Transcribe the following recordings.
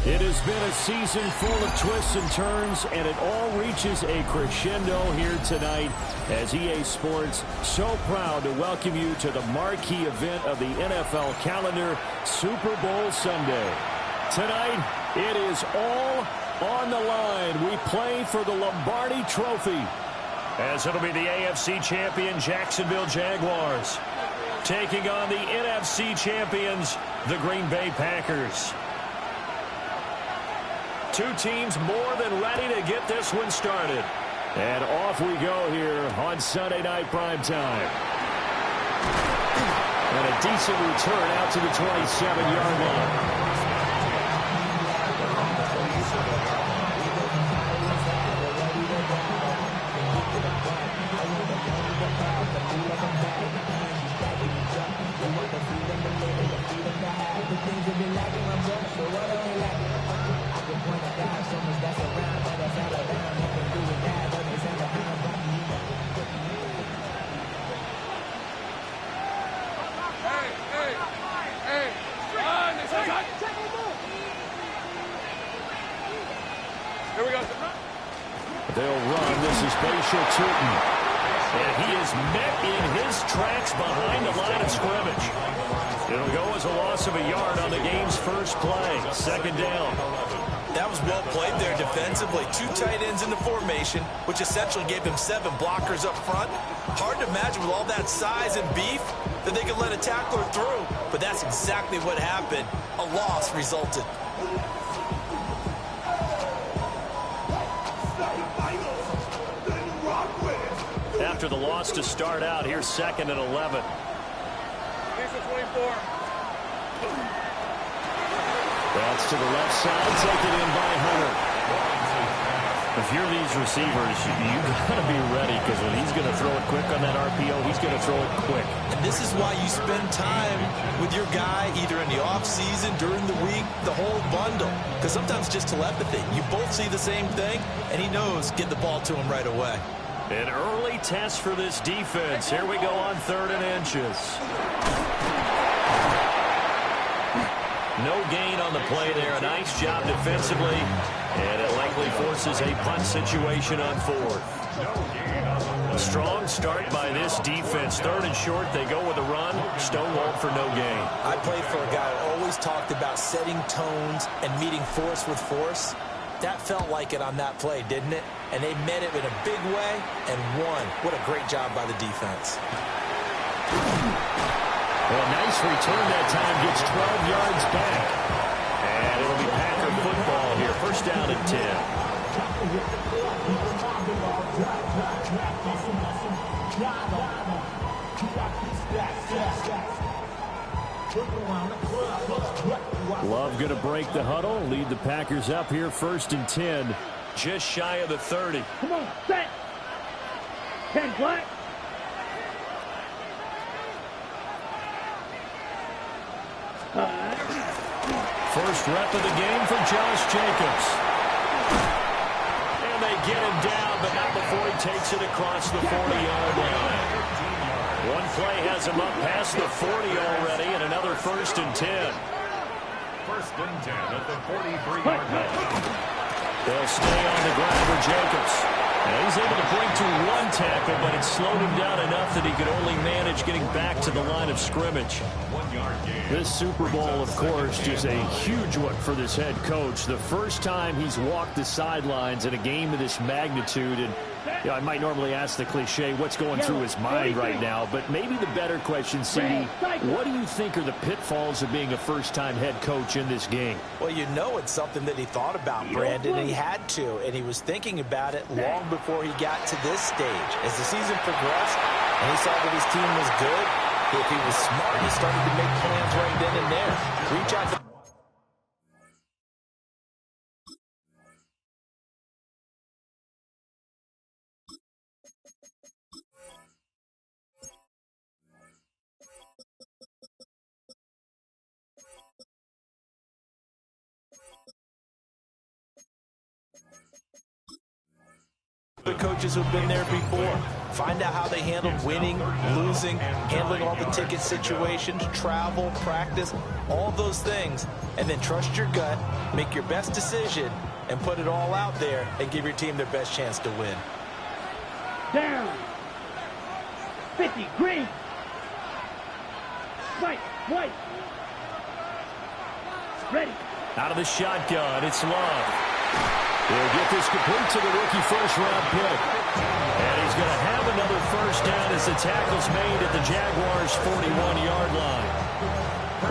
It has been a season full of twists and turns, and it all reaches a crescendo here tonight as EA Sports so proud to welcome you to the marquee event of the NFL calendar, Super Bowl Sunday. Tonight, it is all on the line. We play for the Lombardi Trophy, as it'll be the AFC champion Jacksonville Jaguars taking on the NFC champions, the Green Bay Packers. Two teams more than ready to get this one started. And off we go here on Sunday Night Primetime. And a decent return out to the 27-yard line. They'll run. This is Bashir Tootin. And he is met in his tracks behind the line of scrimmage. It'll go as a loss of a yard on the game's first play. Second down. That was well played there defensively. Two tight ends in the formation, which essentially gave him 7 blockers up front. Hard to imagine with all that size and beef that they could let a tackler through. But that's exactly what happened. A loss resulted. After the loss to start out, here's 2nd and 11. That's to the left side, taken in by Hunter. If you're these receivers, you've got to be ready, because when he's going to throw it quick on that RPO, he's going to throw it quick. And this is why you spend time with your guy either in the offseason, during the week, the whole bundle. Because sometimes just telepathy. You both see the same thing, and he knows get the ball to him right away. An early test for this defense. Here we go on 3rd and inches. No gain on the play there. A nice job defensively. And it likely forces a punt situation on 4th. A strong start by this defense. 3rd and short, they go with a run. Stonewalled for no gain. I played for a guy who always talked about setting tones and meeting force with force. That felt like it on that play, didn't it? And they met it in a big way and won. What a great job by the defense. Well, nice return that time. Gets 12 yards back. And it'll be Packer football here. First down and 10. Love going to break the huddle. Lead the Packers up here. 1st and 10. Just shy of the 30. Come on, set. 10 black. First rep of the game for Josh Jacobs. And they get him down, but not before he takes it across the 40-yard line. One play has him up past the 40 already, and another 1st and 10. 1st and 10 at the 43-yard line. They'll stay on the ground for Jacobs. And he's able to bring to one tackle, but it slowed him down enough that he could only manage getting back to the line of scrimmage. 1 yard gain. This Super Bowl, of course, just a huge one for this head coach. The first time he's walked the sidelines in a game of this magnitude. And you know, I might normally ask the cliche, what's going through his mind right now? But maybe the better question, CD, what do you think are the pitfalls of being a first-time head coach in this game? Well, you know it's something that he thought about, Brandon, and he had to. And he was thinking about it long before he got to this stage. As the season progressed and he saw that his team was good, if he was smart, he started to make plans right then and there. Reach out to coaches who've been there before. Find out how they handled winning, losing, handling all the ticket situations, travel, practice, all those things. And then trust your gut, make your best decision, and put it all out there and give your team their best chance to win. Down. 50, green. Right, white. Ready. Out of the shotgun, it's Love. He'll get this complete to the rookie first-round pick. And he's going to have another first down as the tackle's made at the Jaguars' 41-yard line.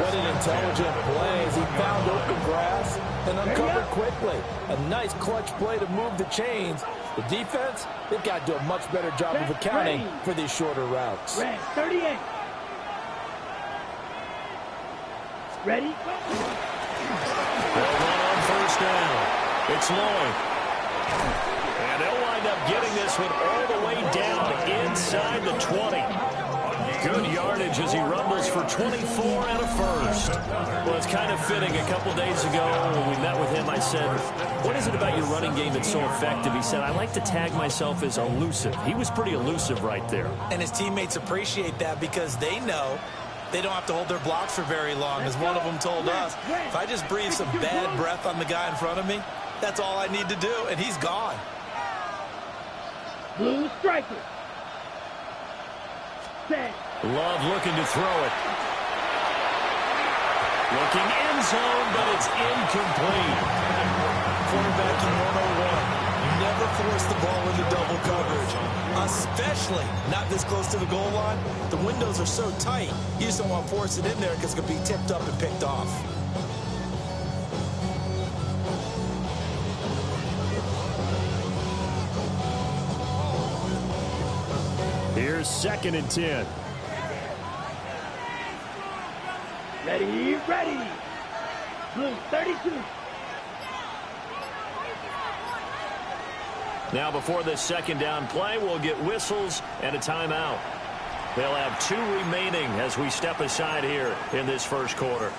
What an intelligent play as he found open grass and uncovered quickly. A nice clutch play to move the chains. The defense, they've got to do a much better job of accounting for these shorter routes. Red, 38. Ready? They'll run on first down. It's Lloyd. And they'll wind up getting this one all the way down inside the 20. Good yardage as he rumbles for 24 and a first. Well, it's kind of fitting. A couple days ago when we met with him, I said, what is it about your running game that's so effective? He said, I like to tag myself as elusive. He was pretty elusive right there. And his teammates appreciate that because they know they don't have to hold their blocks for very long. As one of them told us, if I just breathe some bad breath on the guy in front of me, that's all I need to do, and he's gone. Blue striker. Set. Love looking to throw it. Looking end zone, but it's incomplete. Quarterbacking 101. You never force the ball into double coverage, especially not this close to the goal line. The windows are so tight, you just don't want to force it in there because it could be tipped up and picked off. Here's 2nd and 10. Ready, ready. Blue, 32. Now before this second down play, we'll get whistles and a timeout. They'll have 2 remaining as we step aside here in this first quarter.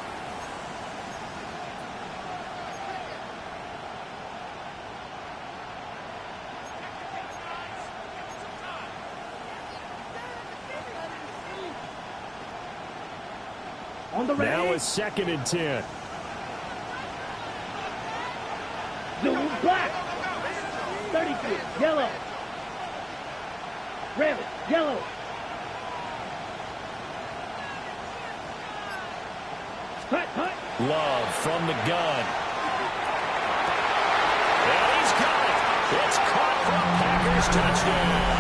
On the ready. Now it's 2nd and 10. Blue, black. 32, yellow. Red, yellow. Hut, hut. Love from the gun. And he's got it. It's caught from Packers touchdown.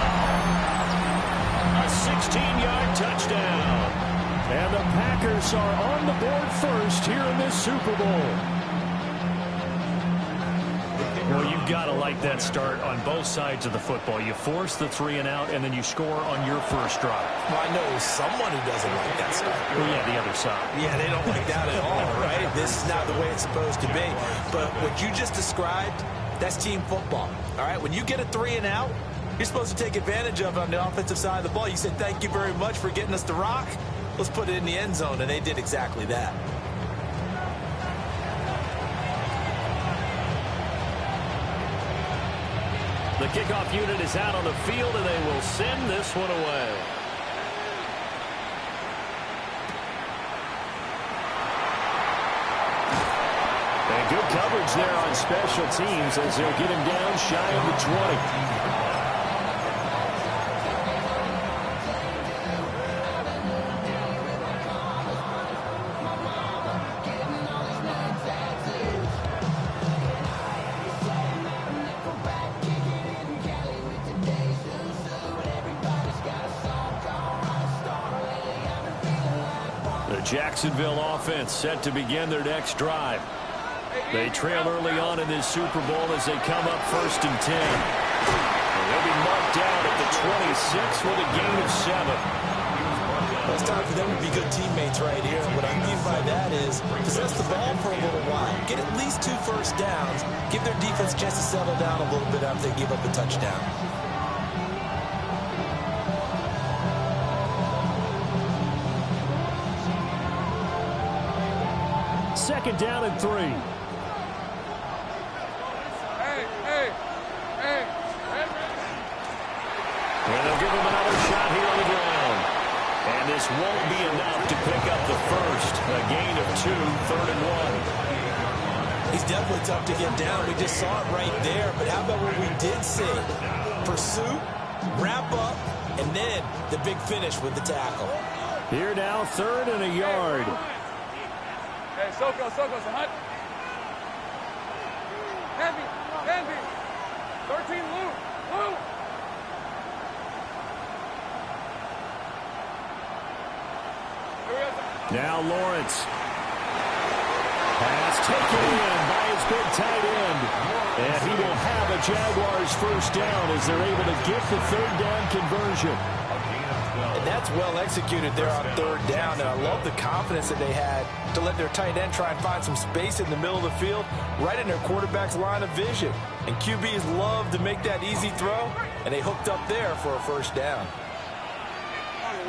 A 16-yard touchdown. And the Packers are on the board first here in this Super Bowl. Well, you've got to like that start on both sides of the football. You force the 3 and out, and then you score on your first drive. Well, I know someone who doesn't like that start. Well, yeah, the other side. Yeah, they don't like that at all, right? This is not the way it's supposed to be. But what you just described, that's team football, all right? When you get a 3 and out, you're supposed to take advantage of it on the offensive side of the ball. You said, thank you very much for getting us the rock. Let's put it in the end zone, and they did exactly that. The kickoff unit is out on the field, and they will send this one away. And good coverage there on special teams as they'll get him down shy of the 20. Jacksonville offense set to begin their next drive. They trail early on in this Super Bowl as they come up 1st and 10. And they'll be marked down at the 26 with a gain of 7. Well, it's time for them to be good teammates right here. What I mean by that is possess the ball for a little while. Get at least 2 first downs. Give their defense a chance to settle down a little bit after they give up a touchdown. Second down and 3. this won't be enough to pick up the first. A gain of 2, 3rd and 1. He's definitely tough to get down. We just saw it right there. But how about what we did see? Pursuit, wrap up, and then the big finish with the tackle. Here now, 3rd and a yard. Hey, Soko, hunt. Heavy. 13, Lou. Now Lawrence. Pass taken in by his big tight end. And he will have a Jaguars first down as they're able to get the 3rd down conversion. And that's well executed there on 3rd down. And I love the confidence that they had to let their tight end try and find some space in the middle of the field, right in their quarterback's line of vision. And QBs love to make that easy throw, and they hooked up there for a first down. Hey,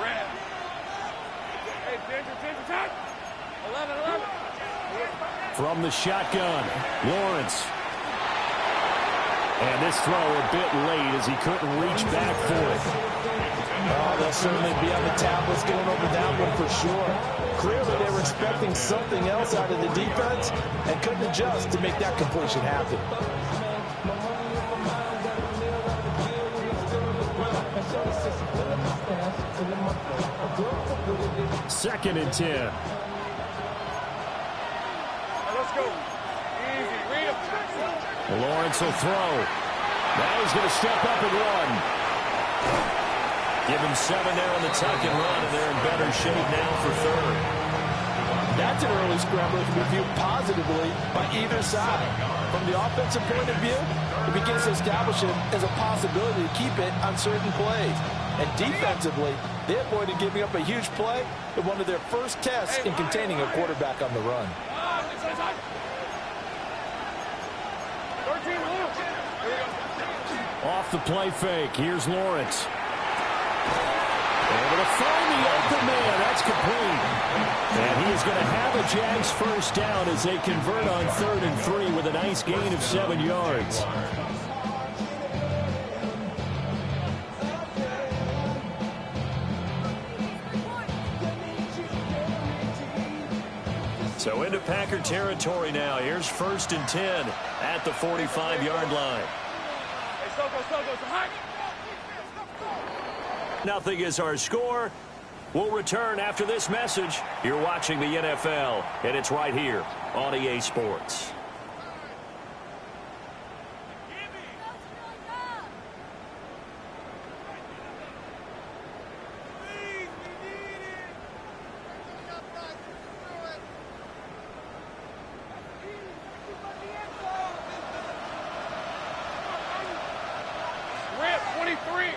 11. From the shotgun, Lawrence. And this throw a bit late as he couldn't reach back for it. Oh, they'll certainly be on the tablets going over that one for sure. Clearly, they were expecting something else out of the defense and couldn't adjust to make that completion happen. 2nd and 10. Let's go. Easy. Read him. Lawrence will throw. Now he's going to step up and run. Give him 7 there on the tuck and run, and they're in better shape now for 3rd. That's an early scramble that can be viewed positively by either side. From the offensive point of view, it begins to establish it as a possibility to keep it on certain plays. And defensively, they avoided giving up a huge play in one of their first tests in containing a quarterback on the run. 13, Lou. Off the play fake, here's Lawrence. Able to find the open man. That's complete. And he is going to have a Jags first down as they convert on 3rd and 3 with a nice gain of 7 yards. So into Packer territory now. Here's 1st and 10 at the 45-yard line. Hey, Soko, hunt. Nothing is our score. We'll return after this message. You're watching the NFL, and it's right here on EA Sports. Rip, 23.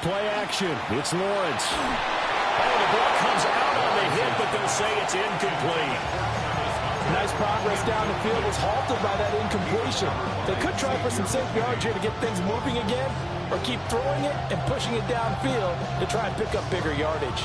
Play action. It's Lawrence. Oh, the ball comes out on the hit, but they'll say it's incomplete. Nice progress down the field was halted by that incompletion. They could try for some safe yards here to get things moving again, or keep throwing it and pushing it downfield to try and pick up bigger yardage.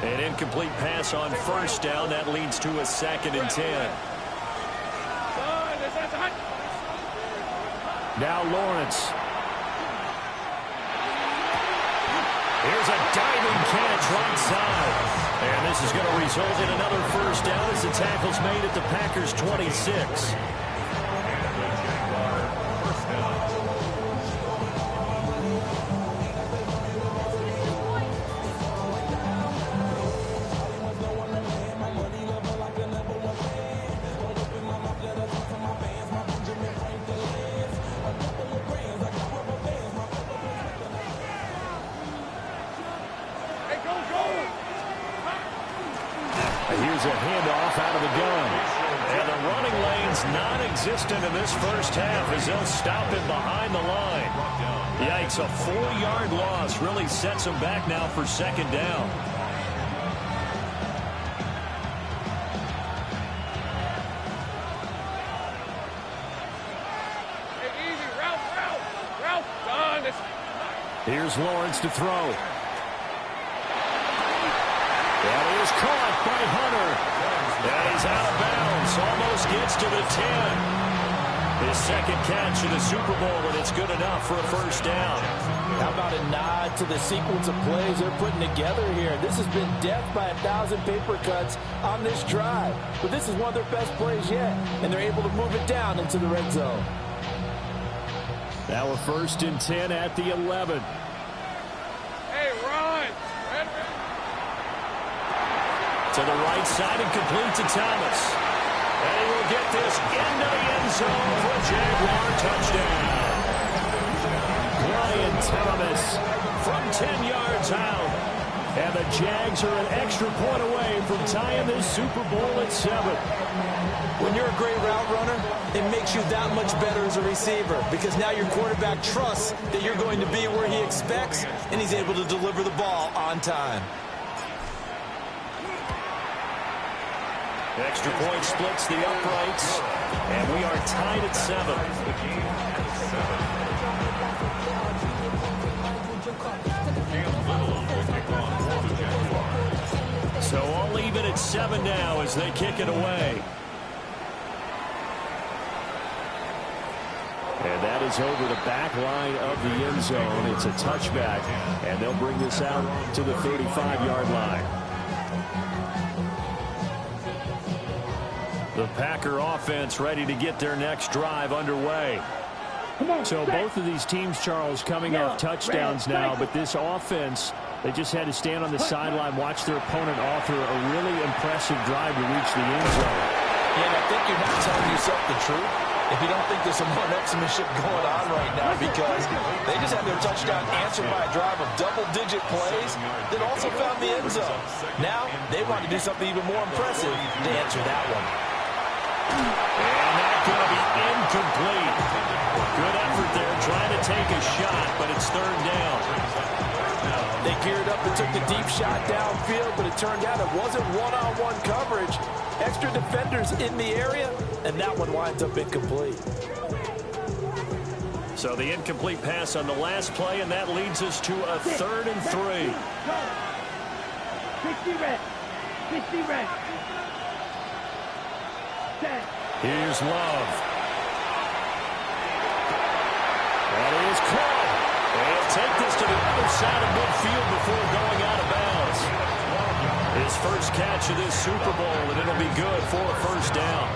An incomplete pass on 1st down. That leads to a 2nd and 10. Now Lawrence. Here's a diving catch right side. And this is going to result in another first down as the tackle's made at the Packers' 26. Here's a handoff out of the gun. And the running lane's non-existent in this first half as they'll stop him behind the line. Yikes, a 4-yard loss really sets him back now for 2nd down. Hey, easy, route. Here's Lawrence to throw. That is caught by Hunter. And he's out of bounds. Almost gets to the 10. His second catch in the Super Bowl, and it's good enough for a first down. How about a nod to the sequence of plays they're putting together here? This has been death by 1,000 paper cuts on this drive. But this is one of their best plays yet, and they're able to move it down into the red zone. Now a 1st and 10 at the 11. Hey, run. To the right side and complete to Thomas. And he will get this into the end zone for a Jaguar touchdown. Brian Thomas from 10 yards out. And the Jags are an extra point away from tying this Super Bowl at 7. When you're a great route runner, it makes you that much better as a receiver because now your quarterback trusts that you're going to be where he expects, and he's able to deliver the ball on time. Extra point splits the uprights, and we are tied at 7. So all even at 7 now as they kick it away. And that is over the back line of the end zone. It's a touchback, and they'll bring this out to the 35-yard line. The Packer offense ready to get their next drive underway. So both of these teams, Charles, coming off touchdowns now, but this offense, they just had to stand on the sideline, watch their opponent author a really impressive drive to reach the end zone. Yeah, and I think you're not telling yourself the truth if you don't think there's some one-upsmanship going on right now, because they just had their touchdown answered by a drive of double-digit plays that also found the end zone. Now, they want to do something even more impressive to answer that one. And that's going to be incomplete. Good effort there, trying to take a shot, but it's 3rd down. They geared up and took the deep shot downfield, but it turned out it wasn't one-on-one coverage. Extra defenders in the area, and that one winds up incomplete. So the incomplete pass on the last play, and that leads us to a 3rd and 3. 60 red. 60 red. 10. Here's Love. That is caught. They'll take this to the other side of midfield before going out of bounds. His first catch of this Super Bowl, and it'll be good for a first down.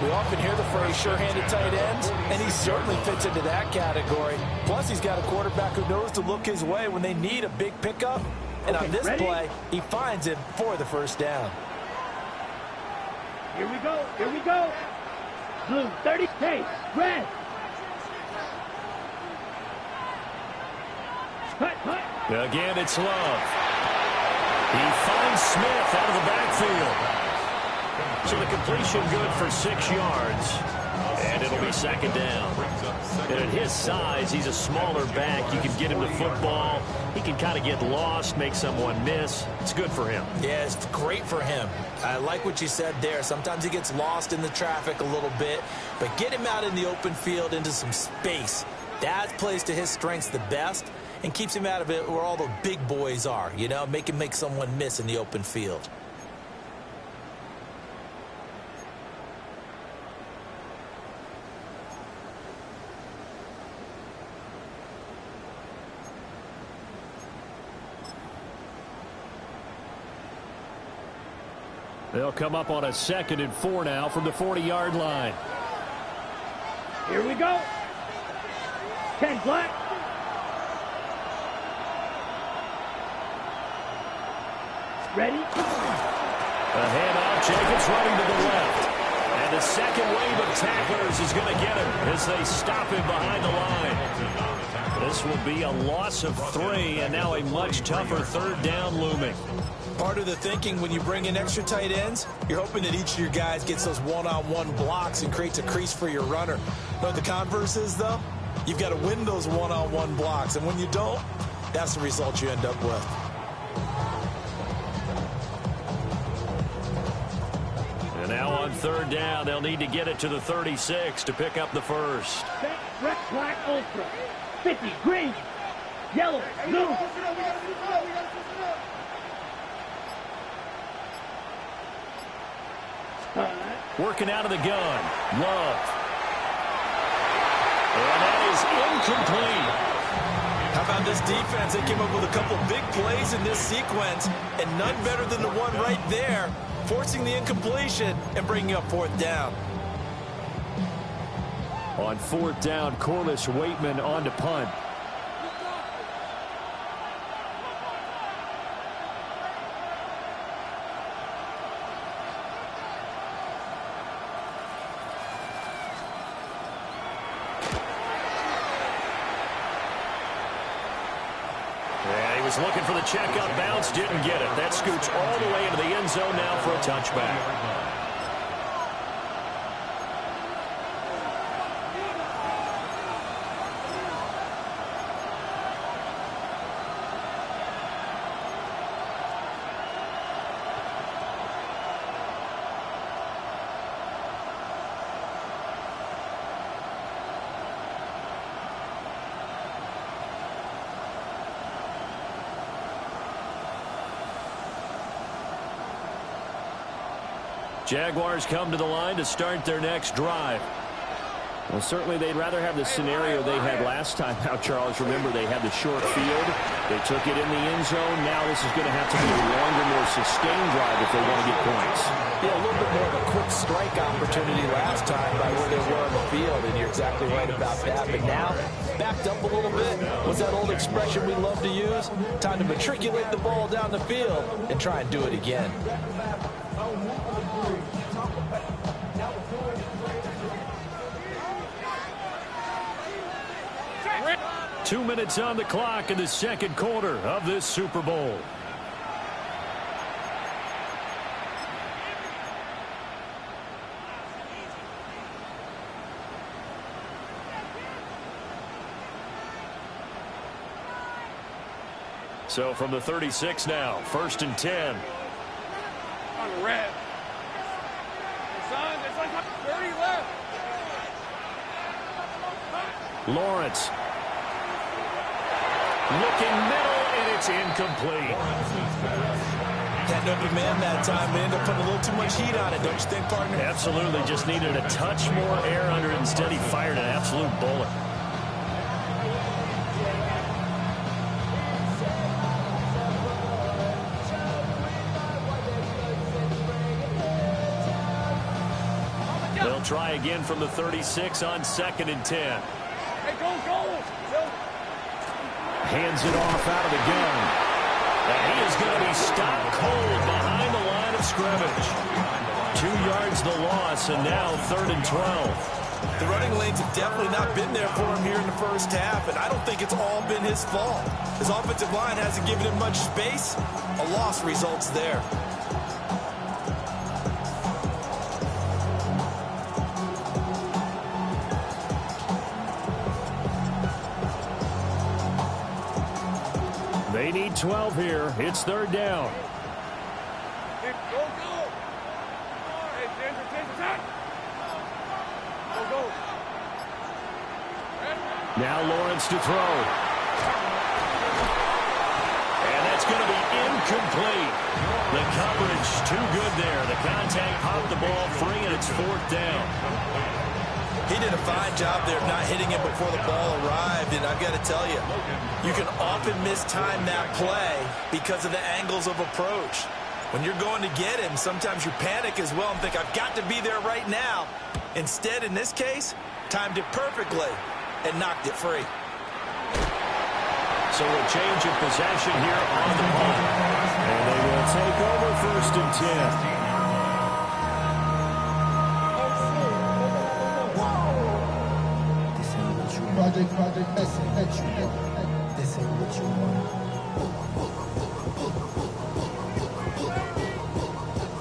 We often hear the phrase sure-handed tight ends, and he certainly fits into that category. Plus, he's got a quarterback who knows to look his way when they need a big pickup. And on this play, he finds him for the first down. Here we go. Here we go. Blue, 30. Hey, red. Hut, hut. Again, it's Love. He finds Smith out of the backfield. So the completion good for 6 yards. And it'll be 2nd down. And at his size, he's a smaller back. You can get him the football. He can kind of get lost, make someone miss. It's good for him. Yeah, it's great for him. I like what you said there. Sometimes he gets lost in the traffic a little bit, but get him out in the open field into some space. That plays to his strengths the best and keeps him out of it where all the big boys are, you know, make him make someone miss in the open field. They'll come up on a 2nd and 4 now from the 40-yard line. Here we go. 10 black. Ready? A handoff. Jacobs running to the left. And the second wave of tacklers is going to get him as they stop him behind the line. This will be a loss of 3, and now a much tougher 3rd down looming. Part of the thinking when you bring in extra tight ends, you're hoping that each of your guys gets those one-on-one blocks and creates a crease for your runner. But the converse is, though, you've got to win those one-on-one blocks. And when you don't, that's the result you end up with. And now on 3rd down, they'll need to get it to the 36 to pick up the first. Red, black, ultra. 50, green. Yellow, blue. Working out of the gun. Love. And that is incomplete. How about this defense? They came up with a couple big plays in this sequence, and none better than the one right there, forcing the incompletion and bringing up fourth down. On fourth down, Corliss Waitman on to punt. Looking for the checkup bounce, didn't get it. That scoots all the way into the end zone now for a touchback. Jaguars come to the line to start their next drive. Well, certainly they'd rather have the scenario they had last time out, Charles. Remember, they had the short field. They took it in the end zone. Now this is going to have to be a longer, more sustained drive if they want to get points. Yeah, a little bit more of a quick strike opportunity last time by where they were on the field, and you're exactly right about that. But now, backed up a little bit. What's that old expression we love to use? Time to matriculate the ball down the field and try and do it again. 2 minutes on the clock in the second quarter of this Super Bowl. So from the 36 now, 1st and 10. On red. Son, it's like 30 left. Lawrence. Looking middle, and it's incomplete. Had no big man that time. They ended up putting a little too much heat on it, don't you think, partner? Absolutely. Just needed a touch more air under it. Instead, he fired an absolute bullet. They'll try again from the 36 on 2nd and 10. Hey, go. Hands it off out of the gun. And he is going to be stopped cold behind the line of scrimmage. 2 yards the loss, and now 3rd and 12. The running lanes have definitely not been there for him here in the first half, and I don't think it's all been his fault. His offensive line hasn't given him much space. A loss results there. They need 12 here. It's 3rd down. Hey, go. Hey, Denver, attack. Go. Now Lawrence to throw. And that's going to be incomplete. The coverage too good there. The contact popped the ball free, and it's 4th down. He did a fine job there of not hitting it before the ball arrived, and I've got to tell you, you can often mistime that play because of the angles of approach. When you're going to get him, sometimes you panic as well and think, I've got to be there right now. Instead, in this case, timed it perfectly and knocked it free. So a change of possession here on the punt. And they will take over 1st and 10. Project, this ain't what you want.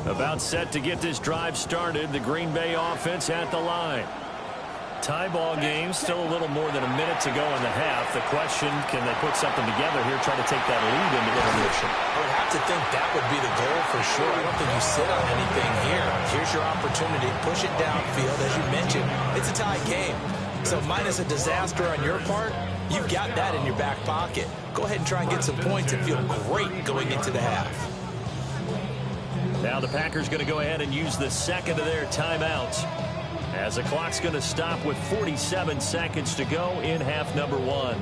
About set to get this drive started, the Green Bay offense at the line. Tie ball game, still a little more than a minute to go in the half. The question, can they put something together here, try to take that lead into intermission? I would have to think that would be the goal for sure. I don't think you sit on anything here. Here's your opportunity. Push it downfield. As you mentioned, it's a tie game. So minus a disaster on your part, you've got that in your back pocket. Go ahead and try and get some points and feel great going into the half. Now the Packers going to go ahead and use the second of their timeouts, as the clock's going to stop with 47 seconds to go in half number 1.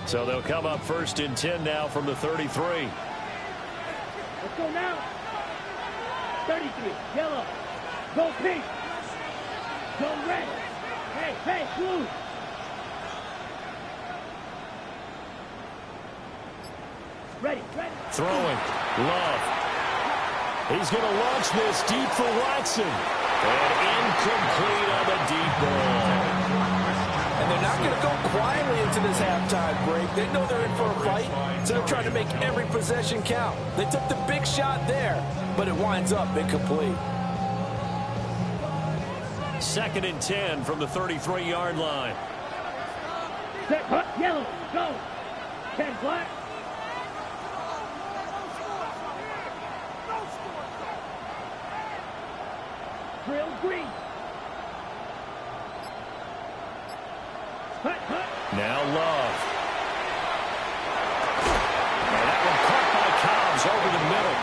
So they'll come up 1st and 10 now from the 33. Let's go now. 33, yellow. Go pink. Go red. Hey, blue. Ready. Throwing. Love. He's going to launch this deep for Watson. And incomplete on the deep ball. And they're not going to go quietly into this halftime break. They know they're in for a fight, so they're trying to make every possession count. They took the big shot there, but it winds up incomplete. 2nd and 10 from the 33-yard line. Set, hut, yellow, go. 10 black. Drill green. Now Love. And that one caught by Cobbs over the middle.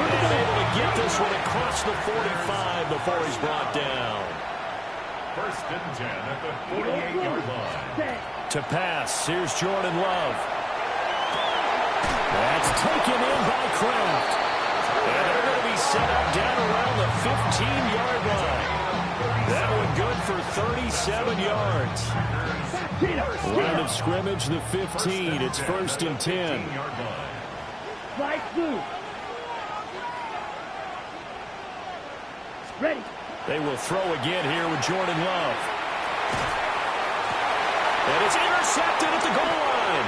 And able to get this one across the 45 before he's brought down. 1st and 10 at the 48-yard line. To pass, here's Jordan Love. That's taken in by Kraft. And they're going to be set up down around the 15-yard line. That one good for 37 yards. Line of scrimmage, the 15. It's 1st and 10. Light blue. Ready. They will throw again here with Jordan Love. And it's intercepted at the goal line.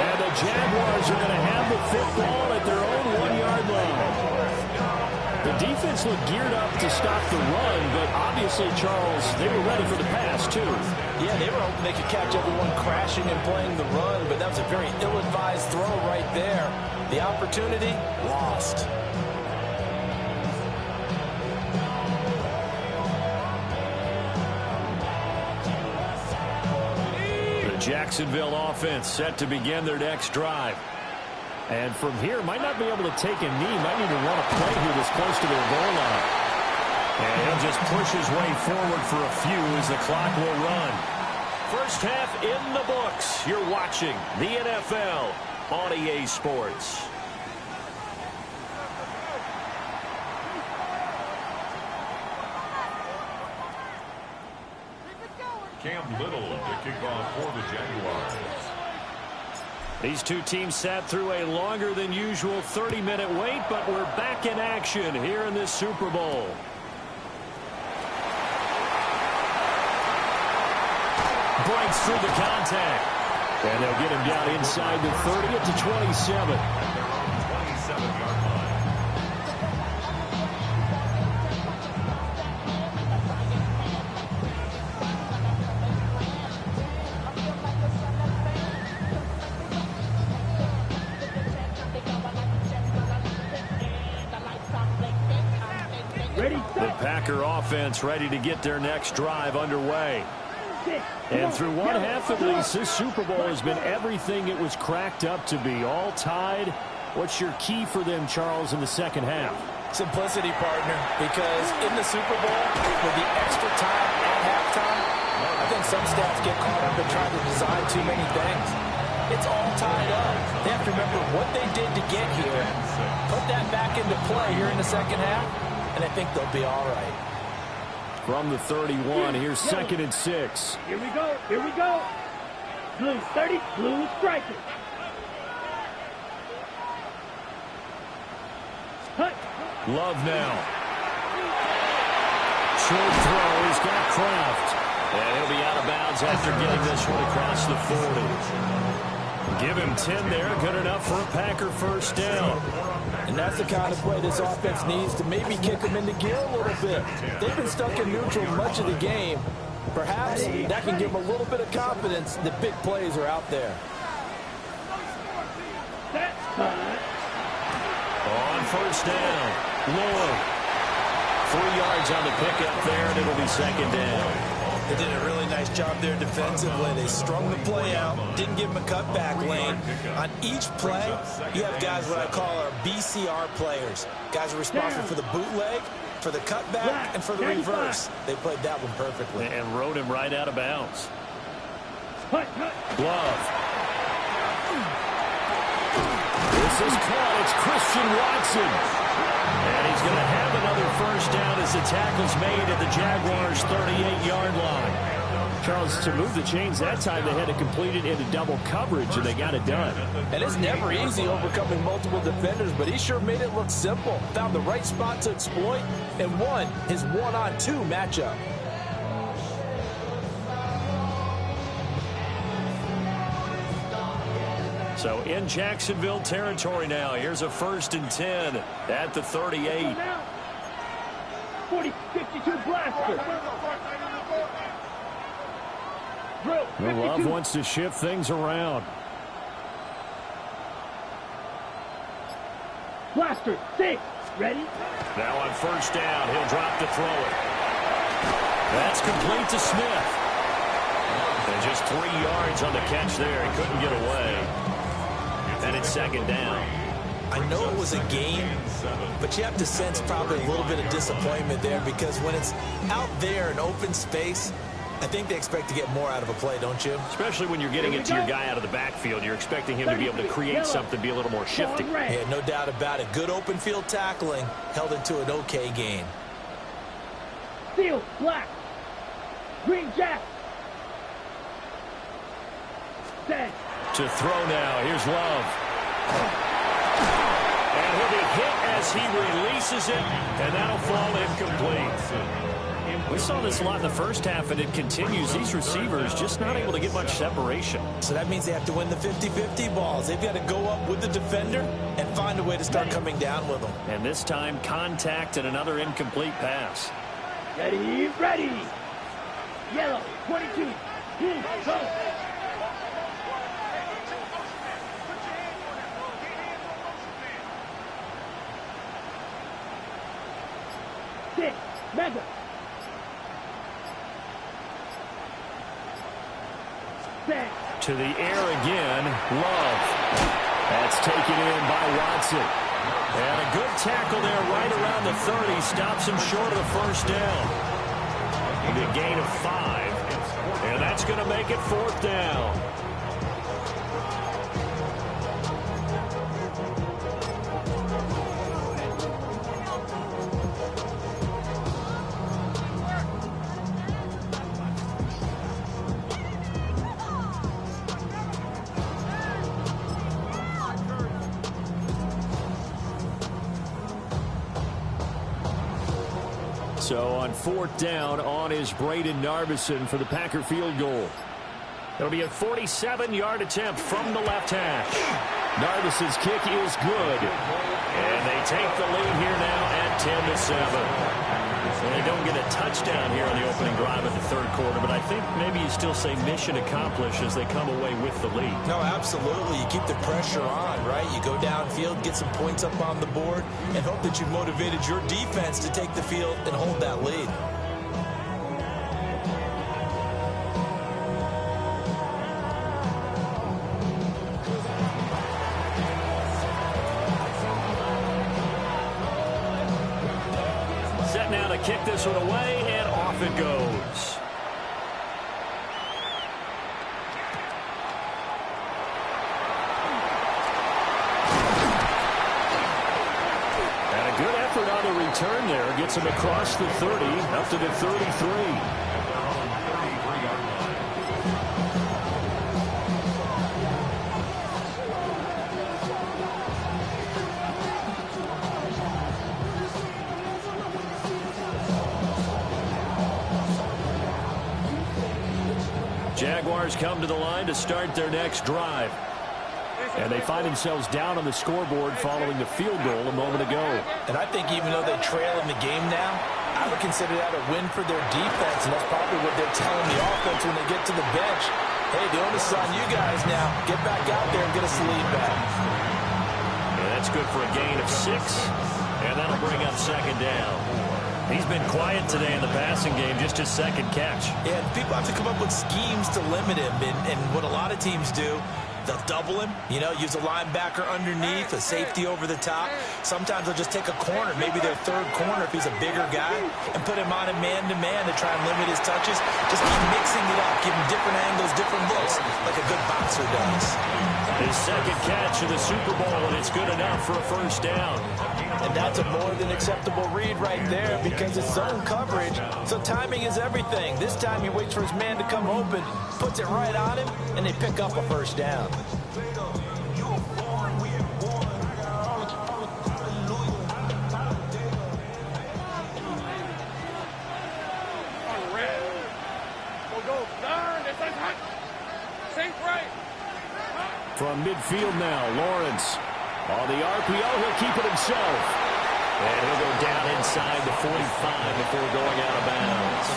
And the Jaguars are going to have the football at their own 1-yard line. The defense looked geared up to stop the run, but obviously, Charles, they were ready for the pass, too. Yeah, they were hoping they could catch everyone crashing and playing the run, but that was a very ill-advised throw right there. The opportunity, lost. The Jacksonville offense set to begin their next drive. And from here, might not be able to take a knee. Might need to run a play here this close to their goal line. And he'll just push his way forward for a few as the clock will run. First half in the books. You're watching the NFL on EA Sports. Cam Little to kick off for the Jaguars. These two teams sat through a longer than usual 30-minute wait, but we're back in action here in this Super Bowl. Breaks through the contact. And they'll get him down inside the 30 at the 27. 27-yard line. The Packer offense ready to get their next drive underway. And through one half at least, this Super Bowl has been everything it was cracked up to be. All tied. What's your key for them, Charles, in the second half? Simplicity, partner, because in the Super Bowl, with the extra time at halftime, I think some staffs get caught up in trying to design too many things. It's all tied up. They have to remember what they did to get here, put that back into play here in the second half, and I think they'll be all right. From the 31, here's 2nd and 6. Here we go. Blue 30, blue striker. Hut. Love now. Short throw. He's got Kraft. And he'll be out of bounds after getting this one across the 40. Give him 10 there. Good enough for a Packer first down. And that's the kind of play this offense needs to maybe kick them into gear a little bit. They've been stuck in neutral much of the game. Perhaps that can give them a little bit of confidence that big plays are out there. first down. Lord. 3 yards on the pickup there, and it'll be second down. They did a really nice job there defensively. They strung the play out, didn't give him a cutback lane. On each play, you have guys what I call our BCR players. Guys are responsible for the bootleg, for the cutback, and for the reverse. They played that one perfectly. And rode him right out of bounds. Love. This is caught. It's Christian Watson. And he's going to have another first down as the tackle's made at the Jaguars' 38-yard line. Charles, to move the chains that time, they had to complete it into double coverage, and they got it done. And it's never easy overcoming multiple defenders, but he sure made it look simple. Found the right spot to exploit and won his one-on-two matchup. So in Jacksonville territory now. Here's a 1st and 10 at the 38. 40-52 blaster. Love wants to shift things around. Blaster, 6. Ready? Now on first down, he'll drop to throw it. That's complete to Smith. And just 3 yards on the catch there. He couldn't get away. And it's second down. I know it was a game, but you have to sense probably a little bit of disappointment there because when it's out there in open space, I think they expect to get more out of a play, don't you? Especially when you're getting it to your guy out of the backfield. You're expecting him to be able to create something, be a little more shifty. Yeah, no doubt about it. Good open field tackling held into an okay game. Steel, black. Green jack. Set. To throw now. Here's Love. And he'll be hit as he releases it, and that'll fall incomplete. We saw this a lot in the first half, and it continues. These receivers just not able to get much separation. So that means they have to win the 50-50 balls. They've got to go up with the defender and find a way to start coming down with them. And this time, contact and another incomplete pass. Ready, ready. Yellow, 22. Go. 6. Mega. 6. To the air again, Love. That's taken in by Watson. And a good tackle there right around the 30. Stops him short of the first down. A gain of 5. And that's going to make it 4th down. So on 4th down, on is Braden Narbison for the Packer field goal. It'll be a 47-yard attempt from the left hash. Narbison's kick is good. And they take the lead here now at 10-7. And they don't get a touchdown here on the opening drive of the 3rd quarter, but I think maybe you still say mission accomplished as they come away with the lead. No, absolutely. You keep the pressure on, right? You go downfield, get some points up on the board, and hope that you've motivated your defense to take the field and hold that lead. Now to kick this one away, and off it goes. And a good effort on the return there. Gets him across the 30, up to the 33. Jaguars come to the line to start their next drive. And they find themselves down on the scoreboard following the field goal a moment ago. And I think even though they trail in the game now, I would consider that a win for their defense, and that's probably what they're telling the offense when they get to the bench. Hey, the onus is on you guys now. Get back out there and get us the lead back. And That's good for a gain of 6. And that'll bring up second down. He's been quiet today in the passing game, just his second catch. Yeah, people have to come up with schemes to limit him. And what a lot of teams do, they'll double him, use a linebacker underneath, a safety over the top. Sometimes they'll just take a corner, maybe their third corner if he's a bigger guy, and put him on a man-to-man to try and limit his touches. Just keep mixing it up, give him different angles, different looks, like a good boxer does. His second catch in the Super Bowl, and it's good enough for a first down. And that's a more than acceptable read right there because it's zone coverage, so timing is everything. This time he waits for his man to come open, puts it right on him, and they pick up a first down. From midfield now, Lawrence. On the RPO, he'll keep it himself. And he'll go down inside the 45 before going out of bounds.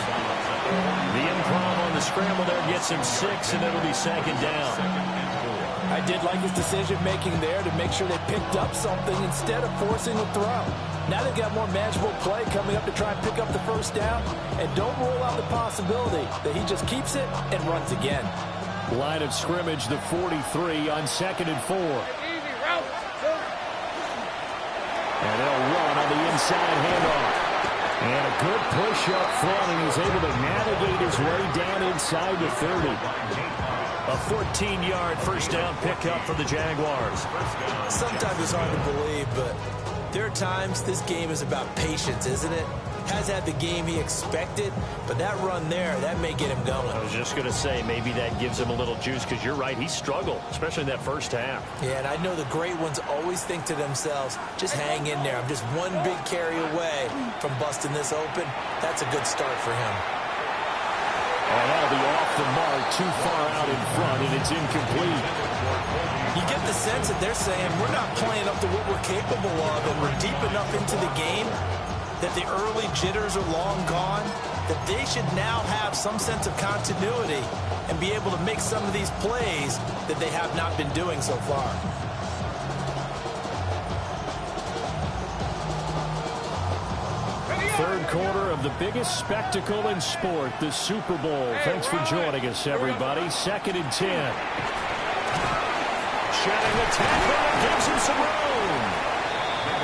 The improv on the scramble there gets him 6, and it'll be second down. I did like his decision-making there to make sure they picked up something instead of forcing a throw. Now they've got more manageable play coming up to try and pick up the first down. And don't rule out the possibility that he just keeps it and runs again. Line of scrimmage, the 43 on 2nd and 4. And they'll run on the inside handoff. And a good push up front, and he's able to navigate his way down inside the 30. A 14-yard first down pickup for the Jaguars. Sometimes it's hard to believe, but there are times this game is about patience, isn't it? Has had the game he expected, but that run there, that may get him going. I was just going to say, maybe that gives him a little juice, because you're right, he struggled, especially in that first half. Yeah, and I know the great ones always think to themselves, just hang in there. I'm just one big carry away from busting this open. That's a good start for him. And that'll be off the mark, too far out in front, and it's incomplete. You get the sense that they're saying, we're not playing up to what we're capable of, and we're deep enough into the game that the early jitters are long gone, that they should now have some sense of continuity and be able to make some of these plays that they have not been doing so far. Third quarter of the biggest spectacle in sport, the Super Bowl. Thanks for joining us, everybody. 2nd and 10. Shedding the tackle and gives him some room.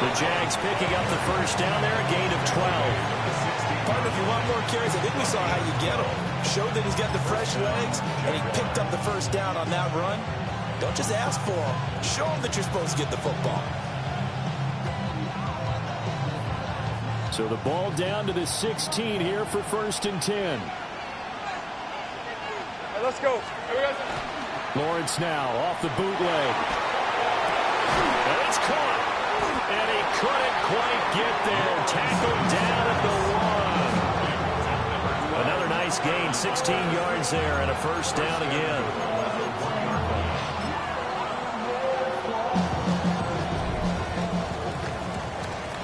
The Jags picking up the first down there, a gain of 12. Partner, if you want more carries, I think we saw how you get him. Showed that he's got the fresh legs, and he picked up the first down on that run. Don't just ask for him. Show him that you're supposed to get the football. So the ball down to the 16 here for 1st and 10. Right, let's go. Lawrence now off the bootleg. And it's caught. And he couldn't quite get there. Tackled down at the 1. Another nice gain, 16 yards there, and a first down again.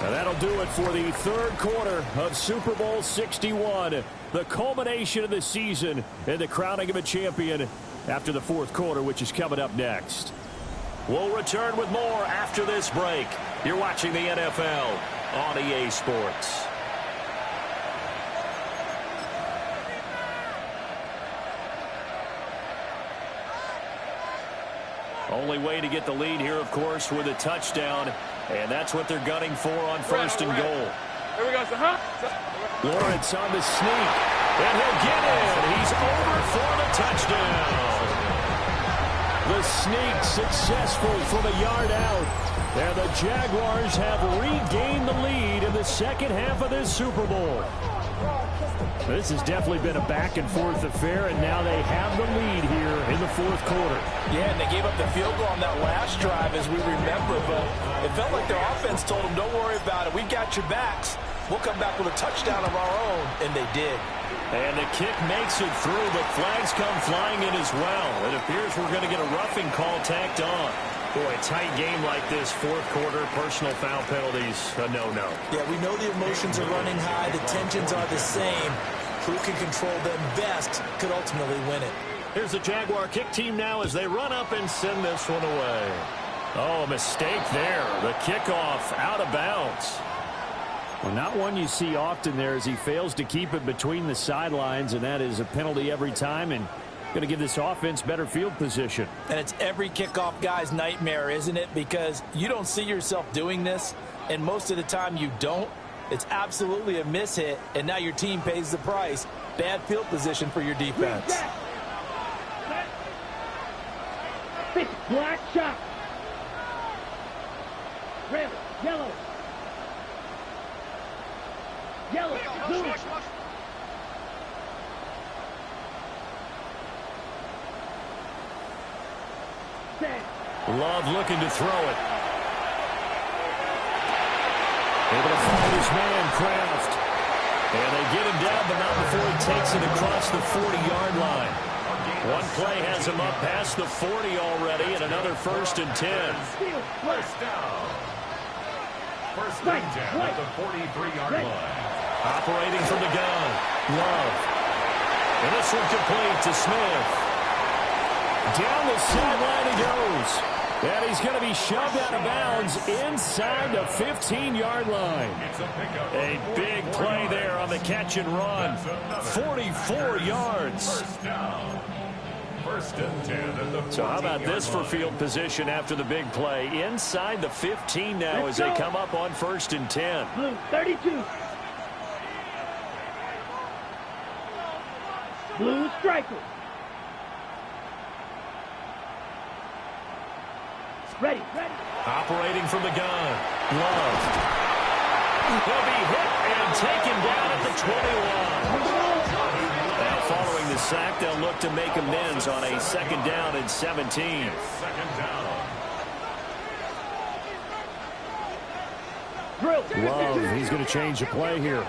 And that'll do it for the third quarter of Super Bowl 61. The culmination of the season and the crowning of a champion after the fourth quarter, which is coming up next. We'll return with more after this break. You're watching the NFL on EA Sports. Only way to get the lead here, of course, with a touchdown. And that's what they're gunning for on 1st and goal. Here we go. Lawrence on the sneak. And he'll get in. He's over for the touchdown. The sneak successful from a yard out. And the Jaguars have regained the lead in the second half of this Super Bowl. This has definitely been a back-and-forth affair, and now they have the lead here in the fourth quarter. Yeah, and they gave up the field goal on that last drive, as we remember, but it felt like their offense told them, don't worry about it. We got your backs. We'll come back with a touchdown of our own, and they did. And the kick makes it through, but flags come flying in as well. It appears we're going to get a roughing call tacked on. Boy, a tight game like this, fourth quarter, personal foul penalties, a no-no. Yeah, we know the emotions are running high. The tensions are the same. Who can control them best could ultimately win it. Here's the Jaguar kick team now as they run up and send this one away. Oh, a mistake there. The kickoff out of bounds. Well, not one you see often there as he fails to keep it between the sidelines, and that is a penalty every time and going to give this offense better field position. And it's every kickoff guy's nightmare, isn't it? Because you don't see yourself doing this, and most of the time you don't. It's absolutely a mishit, and now your team pays the price. Bad field position for your defense. Pitch, black shot. Red, yellow. Yellow, blue. Love looking to throw it. Able to find his man, Kraft. And they get him down, but not before he takes it across the 40-yard line. One play has him up past the 40 already, and another 1st and 10. First down. First and 10 at the 43-yard line. Operating from the gun, Love. And this one complete to Smith. Down the sideline he goes. And he's going to be shoved out of bounds inside the 15-yard line. A big play there on the catch and run. 44 yards. First down. First and 10 at the 14-yard line. So how about this for field position after the big play? Inside the 15 now as they come up on 1st and 10. Blue, 32. Blue striker. Ready. Operating from the gun. Love. He'll be hit and taken down at the 21. Now following the sack, they'll look to make amends on a 2nd down and 17. Second down. Love, he's going to change the play here.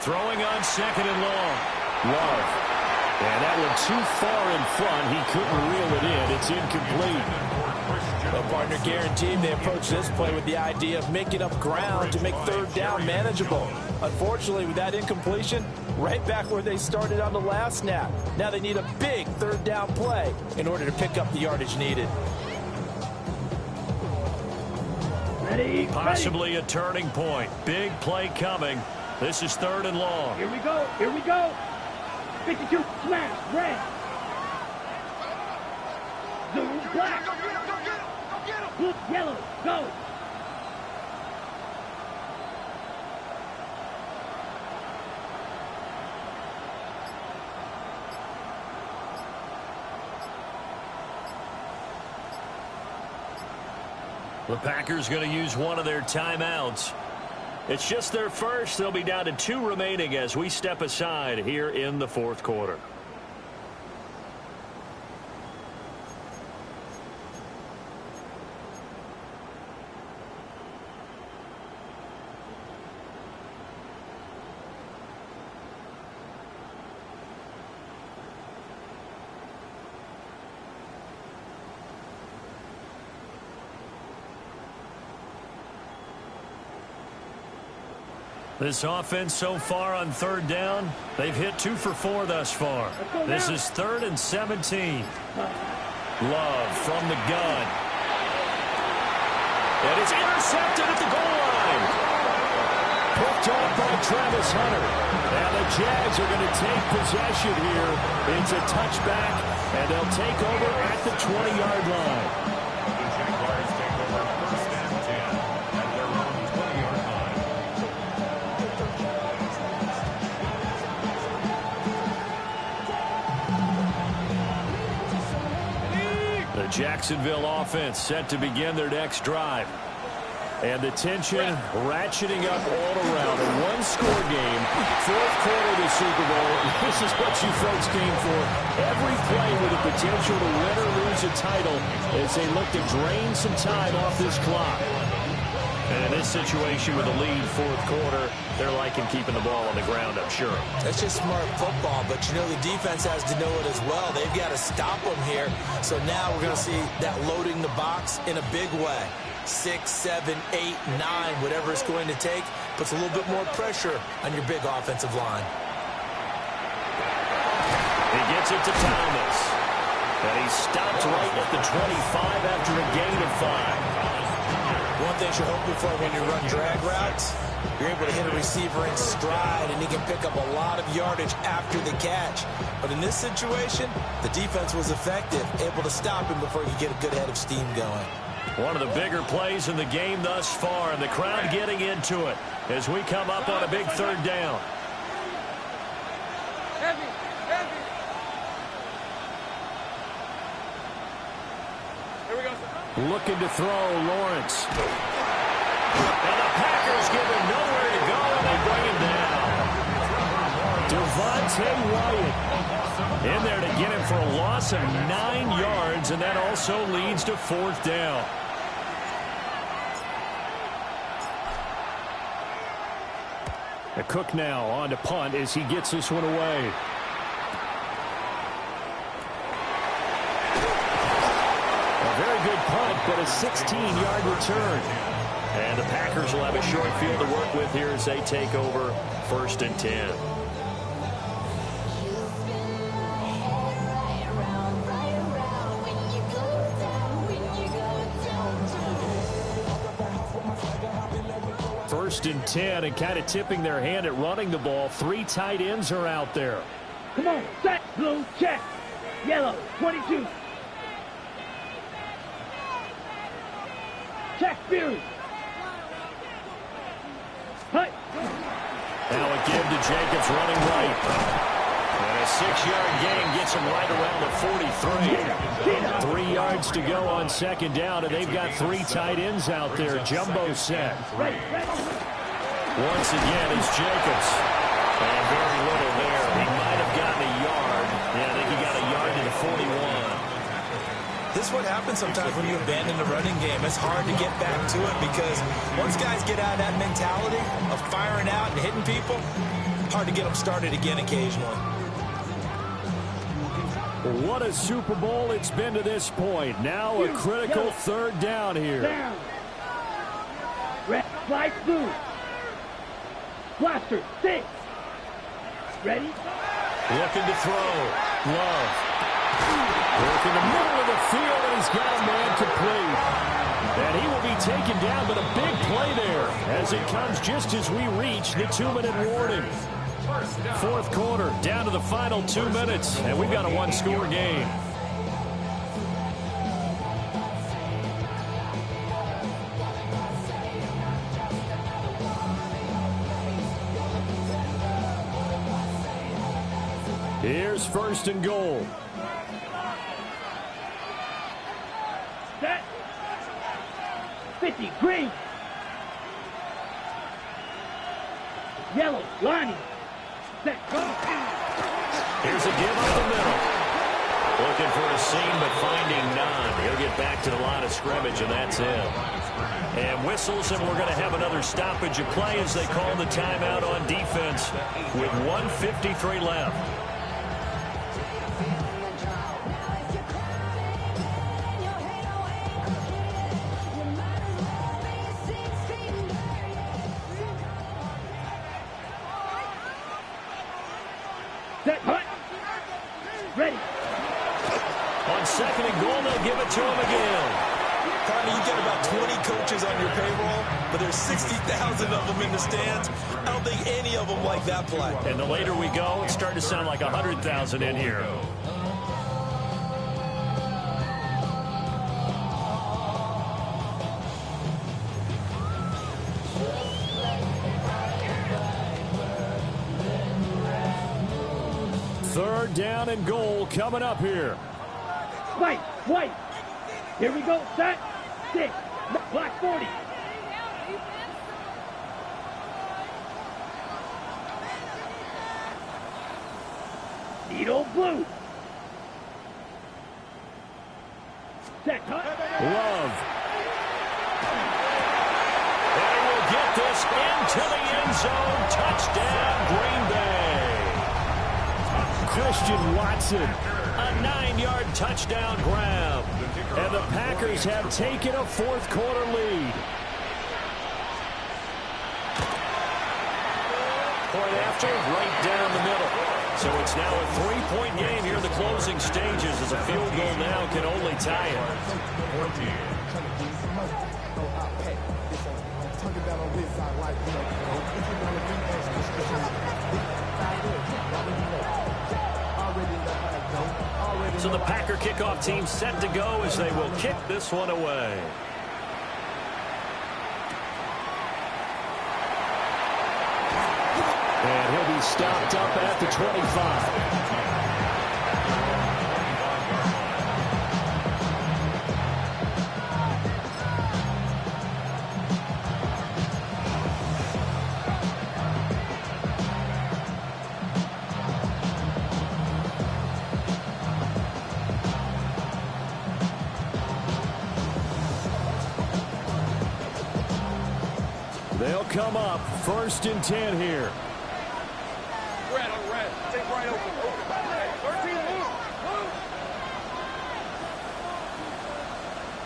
Throwing on 2nd and long. Love. And that one too far in front. He couldn't reel it in. It's incomplete. Well, partner, guaranteed they approach this play with the idea of making up ground to make 3rd down manageable. Unfortunately, with that incompletion, right back where they started on the last snap. Now they need a big 3rd down play in order to pick up the yardage needed. Ready. Possibly a turning point. Big play coming. This is 3rd and long. Here we go. 52, smash, red. Blue, black. Blue, yellow, go. The Packers going to use one of their timeouts. It's just their first. They'll be down to 2 remaining as we step aside here in the 4th quarter. This offense so far on 3rd down, they've hit 2 for 4 thus far. This is 3rd and 17. Love from the gun. And it's intercepted at the goal line. Picked off by Travis Hunter. And the Jags are going to take possession here. It's a touchback, and they'll take over at the 20-yard line. Jacksonville offense set to begin their next drive. And the tension ratcheting up all around. A one-score game, 4th quarter of the Super Bowl. This is what you folks came for. Every play with the potential to win or lose a title as they look to drain some time off this clock. And in this situation with a lead 4th quarter, they're liking keeping the ball on the ground, I'm sure. That's just smart football, but you know the defense has to know it as well. They've got to stop them here. So now we're going to see that loading the box in a big way. 6, 7, 8, 9, whatever it's going to take puts a little bit more pressure on your big offensive line. He gets it to Thomas. And he stopped right at the 25 after a gain of 5. One thing you're hoping for when you run drag routes, you're able to hit a receiver in stride, and he can pick up a lot of yardage after the catch. But in this situation, the defense was effective, able to stop him before he could get a good head of steam going. One of the bigger plays in the game thus far, and the crowd getting into it as we come up on a big third down. Heavy, heavy. Here we go. Looking to throw, Lawrence. And the Packers give him nowhere to go, and they bring him down. Devontae Wyatt in there to get him for a loss of 9 yards, and that also leads to 4th down. A Cook now on to punt as he gets this one away. A very good punt, but a 16-yard return. And the Packers will have a short field to work with here as they take over 1st and 10. First and 10, and kind of tipping their hand at running the ball. 3 tight ends are out there. Come on, set, blue, check. Yellow, 22. Check, Fury. Hut. Now a give to Jacobs running right. And a 6-yard gain gets him right around the 43. 3 yards to go on 2nd down, and they've got 3 tight ends out there. Jumbo set. Once again, it's Jacobs. And very little there. He might have gotten a yard. Yeah, I think he got a yard to the 41. This is what happens sometimes when you abandon the running game. It's hard to get back to it because once guys get out of that mentality of firing out and hitting people, hard to get them started again occasionally. What a Super Bowl it's been to this point. Now a critical 3rd down here. Down. Red, fly through. Blaster, 6. Ready? Looking to throw. Love. Work in the middle of the field, and he's got a man complete. And he will be taken down, but a big play there as it comes just as we reach the 2-minute warning. 4th quarter, down to the final 2 minutes, and we've got a 1-score game. Here's 1st and goal. Set. 50, green. Yellow, lining. Set, go. Here's a give up the middle. Looking for a seam, but finding none. He'll get back to the line of scrimmage, and that's it. And whistles, and we're going to have another stoppage of play as they call the timeout on defense with 1:53 left. Set, hut. Ready. On 2nd and goal, they'll give it to him again. Partner, you get about 20 coaches on your payroll, but there's 60,000 of them in the stands. I don't think any of them like that play. And the later we go, it's starting to sound like 100,000 in here. Third down and goal coming up here. White, white. Here we go. Set. 6. Black 40. Needle blue. Set. Hut. Love. They will get this into the end zone. Touchdown, Green Bay. Christian Watson, a 9-yard touchdown grab. And the Packers have taken a 4th quarter lead. after, right down the middle. So it's now a 3-point game here in the closing stages as a field goal now can only tie it. 14. So the Packer kickoff team set to go as they will kick this one away. And he'll be stopped up at the 25. They'll come up 1st and 10 here. Red. Take right open. 13, move.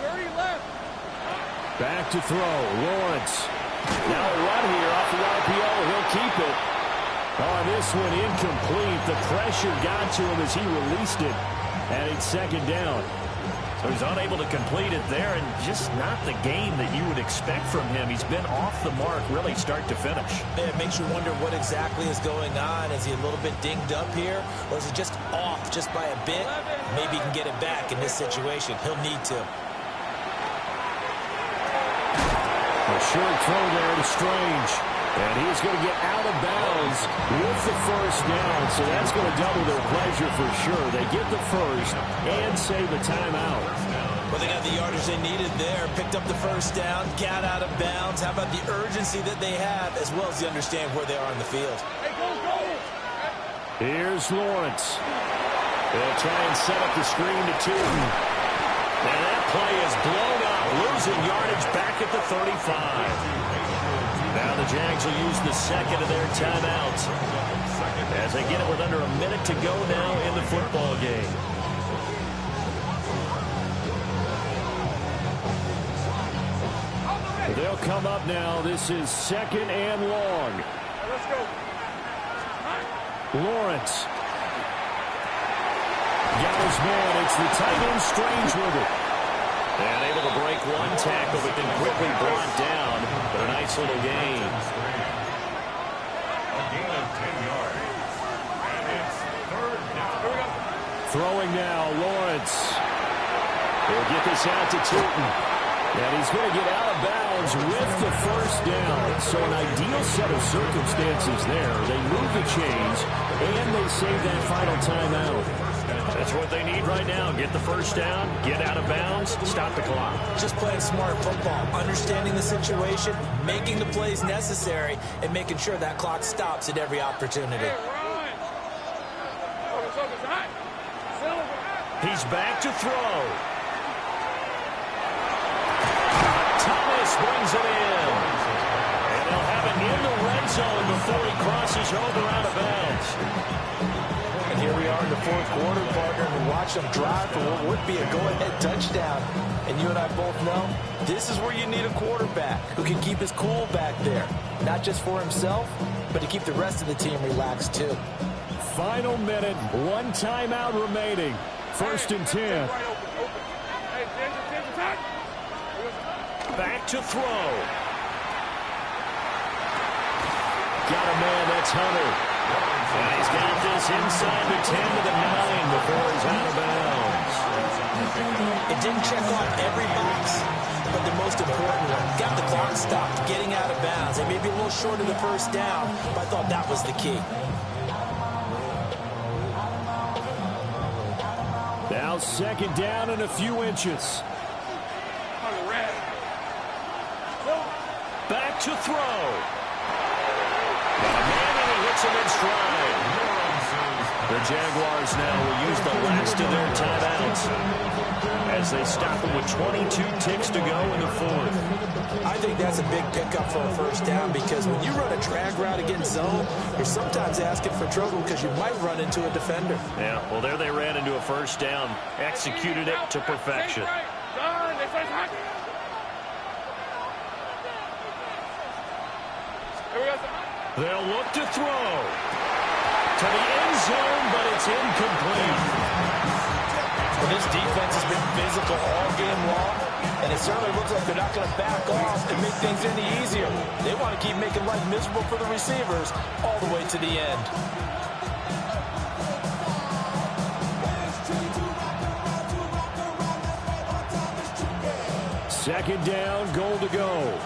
30 left. Back to throw. Lawrence. Now a run here off the RPO. He'll keep it. Oh, this one incomplete. The pressure got to him as he released it. And it's 2nd down. So he's unable to complete it there, and just not the game that you would expect from him. He's been off the mark, really start to finish. It makes you wonder what exactly is going on. Is he a little bit dinged up here, or is it just off just by a bit? Maybe he can get it back in this situation. He'll need to. A short throw there to Strange. And he's going to get out of bounds with the 1st down. So that's going to double their pleasure for sure. They get the 1st and save a timeout. Well, they got the yardage they needed there. Picked up the 1st down, got out of bounds. How about the urgency that they have, as well as they understand where they are on the field? Hey, go. Here's Lawrence. They'll try and set up the screen to Tootin. And that play is blown up, losing yardage back at the 35. Now the Jags will use the 2nd of their timeouts as they get it with under a minute to go now in the football game. They'll come up now. This is 2nd and long. Let's go. Lawrence. Got his man. It's the tight end Strange with it. And able to break one tackle, but then quickly brought down. But a nice little gain. A gain of 10 yards. And it's 3rd down. Throwing now, Lawrence. He'll get this out to Tootin. And he's going to get out of bounds with the 1st down. So an ideal set of circumstances there. They move the chains, and they save that final timeout. That's what they need right now. Get the 1st down, get out of bounds, stop the clock. Just playing smart football, understanding the situation, making the plays necessary, and making sure that clock stops at every opportunity. He's back to throw. Thomas brings it in. And they'll have it in the red zone before he crosses over out of bounds. And here we are in the 4th quarter, partner, and watch them drive for what would be a go-ahead touchdown. And you and I both know this is where you need a quarterback who can keep his cool back there. Not just for himself, but to keep the rest of the team relaxed too. Final minute, 1 timeout remaining. 1st and 10. Back to throw. Got a man, that's Hunter. And he's got this inside the 10 to the 9 before he's out of bounds. It didn't check off every box, but the most important one. Got the clock stopped, getting out of bounds. They may be a little short of the 1st down, but I thought that was the key. Now 2nd down and a few inches. Back to throw. Got a man and he hits him in stride. The Jaguars now will use the last of their timeouts as they stop it with 22 ticks to go in the 4th. I think that's a big pickup for a 1st down because when you run a drag route against zone, you're sometimes asking for trouble because you might run into a defender. Yeah, well, there they ran into a 1st down, executed it to perfection. They'll look to throw. To the end zone, but it's incomplete. Well, this defense has been physical all game long, and it certainly looks like they're not going to back off and make things any easier. They want to keep making life miserable for the receivers all the way to the end. Second down, goal to go.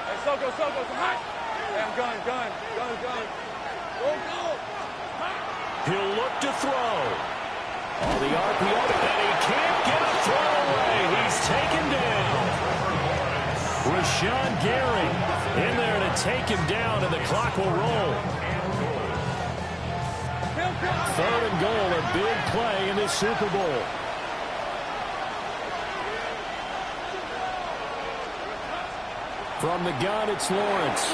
Hey, Soko, come on. Hey, I'm gun. Go. He'll look to throw. On the RPO, and he can't get a throw away. He's taken down. Rashawn Gary in there to take him down, and the clock will roll. Third and goal, a big play in this Super Bowl. From the gun, it's Lawrence.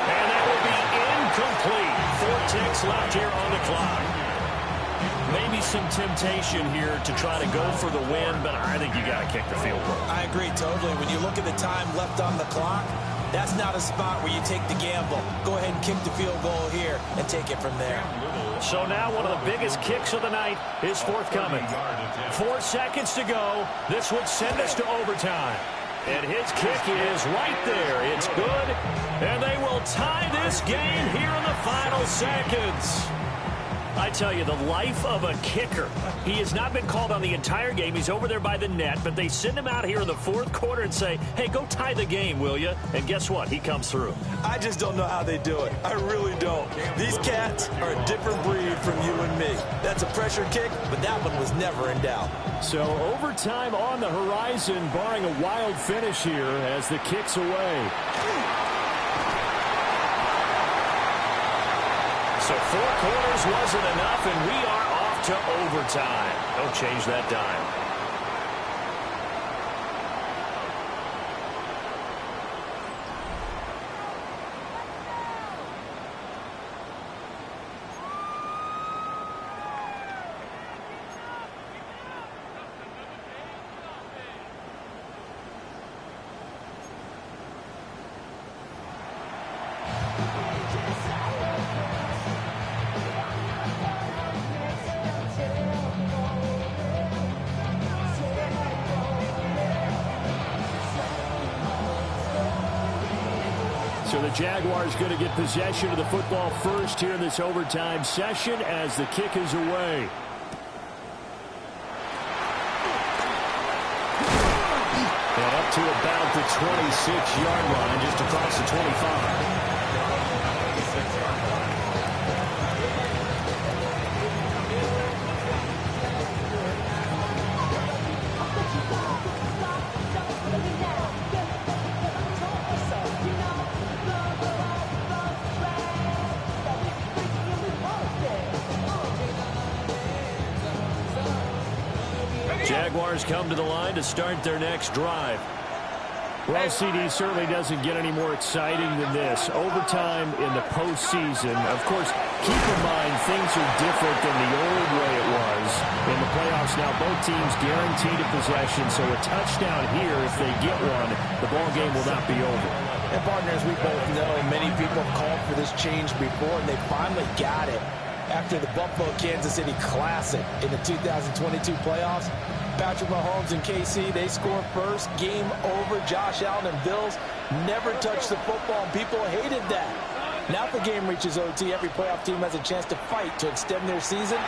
And that will be incomplete. 4 ticks left here on the clock. Maybe some temptation here to try to go for the win, but I think you got to kick the field goal. I agree totally. When you look at the time left on the clock, that's not a spot where you take the gamble. Go ahead and kick the field goal here and take it from there. So now one of the biggest kicks of the night is forthcoming. 4 seconds to go. This would send us to overtime. And his kick is right there. It's good. And they will tie this game here in the final seconds. I tell you, the life of a kicker. He has not been called on the entire game. He's over there by the net, but they send him out here in the fourth quarter and say, hey, go tie the game, will you? And guess what? He comes through. I just don't know how they do it. I really don't. These cats are a different breed from you and me. That's a pressure kick, but that one was never in doubt. So overtime on the horizon, barring a wild finish here as the kick's away. So 4 quarters wasn't enough, and we are off to overtime. Don't change that dime. So the Jaguars going to get possession of the football first here in this overtime session as the kick is away. And up to about the 26-yard line, just across the 25. Jaguars come to the line to start their next drive. Well, CD certainly doesn't get any more exciting than this. Overtime in the postseason. Of course, keep in mind things are different than the old way it was. In the playoffs now, both teams guaranteed a possession, so a touchdown here, if they get one, the ball game will not be over. And partners, we both know many people have called for this change before, and they finally got it. After the Buffalo-Kansas City Classic in the 2022 playoffs, Patrick Mahomes and KC, they score first. Game over. Josh Allen and Bills never touched the football, and people hated that. Now if the game reaches OT, every playoff team has a chance to fight to extend their season.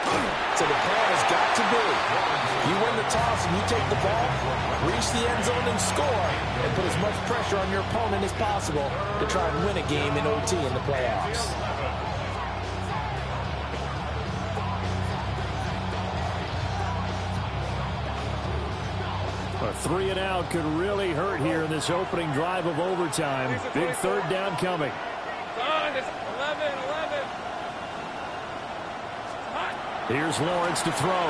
So the plan has got to be, you win the toss and you take the ball, reach the end zone and score, and put as much pressure on your opponent as possible to try and win a game in OT in the playoffs. A 3 and out could really hurt here in this opening drive of overtime. Big third down coming. It's 11. Here's Lawrence to throw.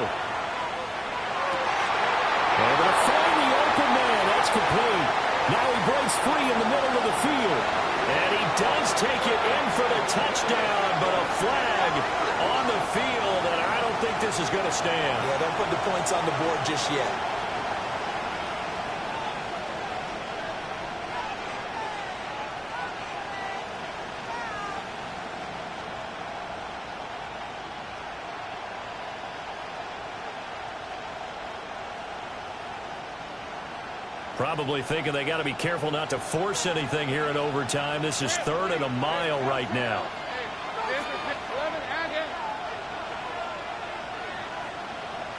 Able to find the open man. That's complete. Now he breaks free in the middle of the field. And he does take it in for the touchdown, but a flag on the field, and I don't think this is going to stand. Yeah, don't put the points on the board just yet. Probably thinking they got to be careful not to force anything here in overtime. This is 3rd and a mile right now. 11 and in.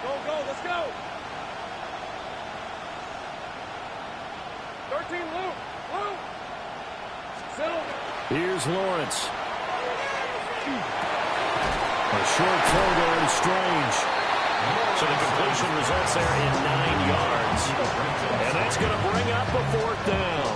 Go, let's go. 13, Luke. Settle. Here's Lawrence. A short throw there to Strange. So the completion results there in 9 yards. And that's going to bring up a 4th down.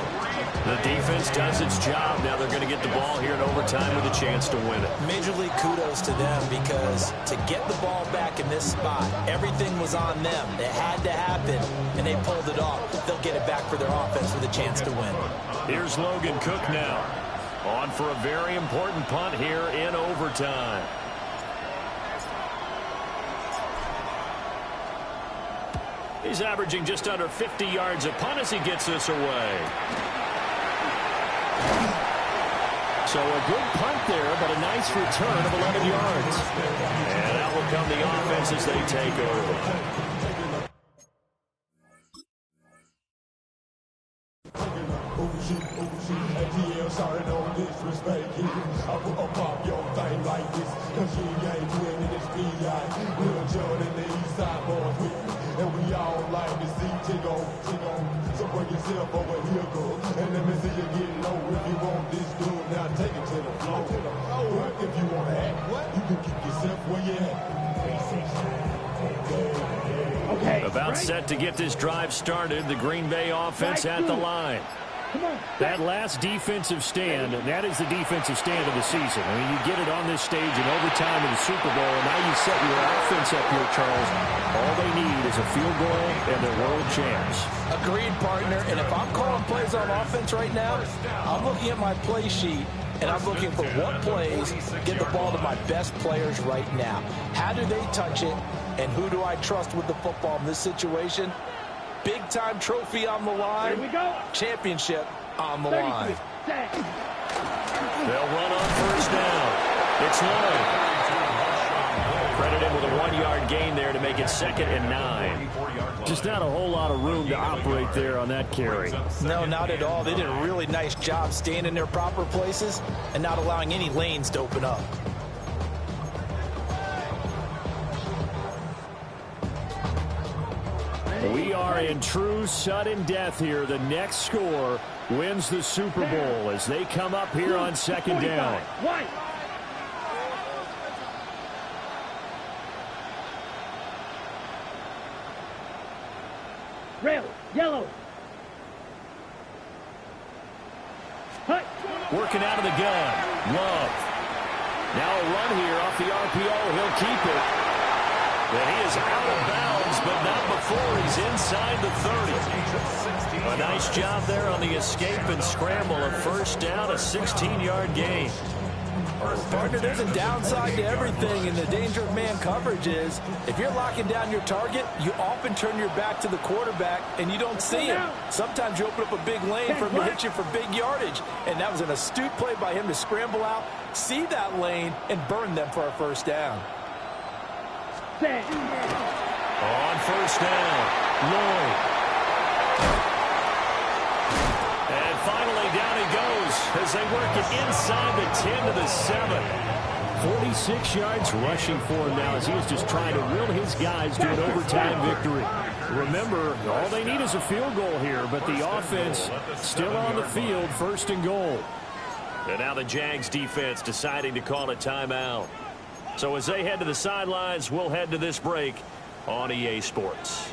The defense does its job. Now they're going to get the ball here in overtime with a chance to win it. Major league kudos to them, because to get the ball back in this spot, everything was on them. It had to happen, and they pulled it off. They'll get it back for their offense with a chance to win. Here's Logan Cook now. On for a very important punt here in overtime. He's averaging just under 50 yards a punt as he gets this away. So a good punt there, but a nice return of 11 yards. And out will come the offense as they take over. Sorry, don't disrespect you. I put up your thing like this, cause you ain't winning this B.I. Lil Jon and the East Side boys with me, and we all like to see Tigo. So bring yourself over here, girl, and let me see you get low. If you want this dude, now take it to the floor. But if you want to act, you can keep yourself where you at. Okay. About set to get this drive started, the Green Bay offense at the line. That last defensive stand, that is the defensive stand of the season. I mean, you get it on this stage in overtime in the Super Bowl, and now you set your offense up here, Charles. All they need is a field goal and their world champs. Agreed, partner. And if I'm calling plays on offense right now, I'm looking at my play sheet, and I'm looking for what plays get the ball to my best players right now. How do they touch it, and who do I trust with the football in this situation? Big-time trophy on the line. Here we go. Championship on the line. They'll run on first down. It's Lloyd. Credited with a 1-yard gain there to make it 2nd and 9. Just not a whole lot of room to operate there on that carry. No, not at all. They did a really nice job staying in their proper places and not allowing any lanes to open up. We are in true sudden death here. The next score wins the Super Bowl as they come up here on 2nd down. White. Red, yellow. Hut. Working out of the gun. Love. Now a run here off the RPO. He'll keep it. But he is out of bounds, but not before he's inside the 30. A nice job there on the escape and scramble. A first down, a 16-yard gain. Partner, there's a downside to everything, and the danger of man coverage is if you're locking down your target, you often turn your back to the quarterback, and you don't see him. Sometimes you open up a big lane for him to hit you for big yardage, and that was an astute play by him to scramble out, see that lane, and burn them for a first down. On first down, Lloyd. And finally down he goes as they work it inside the 10 to the 7. 46 yards rushing for him now as he is just trying to will his guys to an overtime victory. Remember, all they need is a field goal here, but the offense still on the field, 1st and goal. And now the Jags defense deciding to call a timeout. So as they head to the sidelines, we'll head to this break on EA Sports.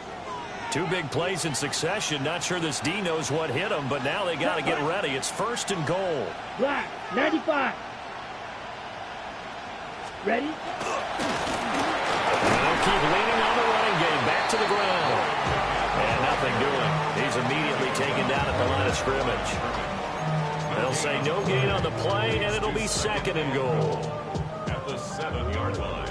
2 big plays in succession. Not sure this D knows what hit them, but now they got to get ready. It's 1st and goal. Black, 95. Ready? And they'll keep leaning on the running game. Back to the ground. And nothing doing. He's immediately taken down at the line of scrimmage. They'll say no gain on the play, and it'll be 2nd and goal. At the 7-yard line.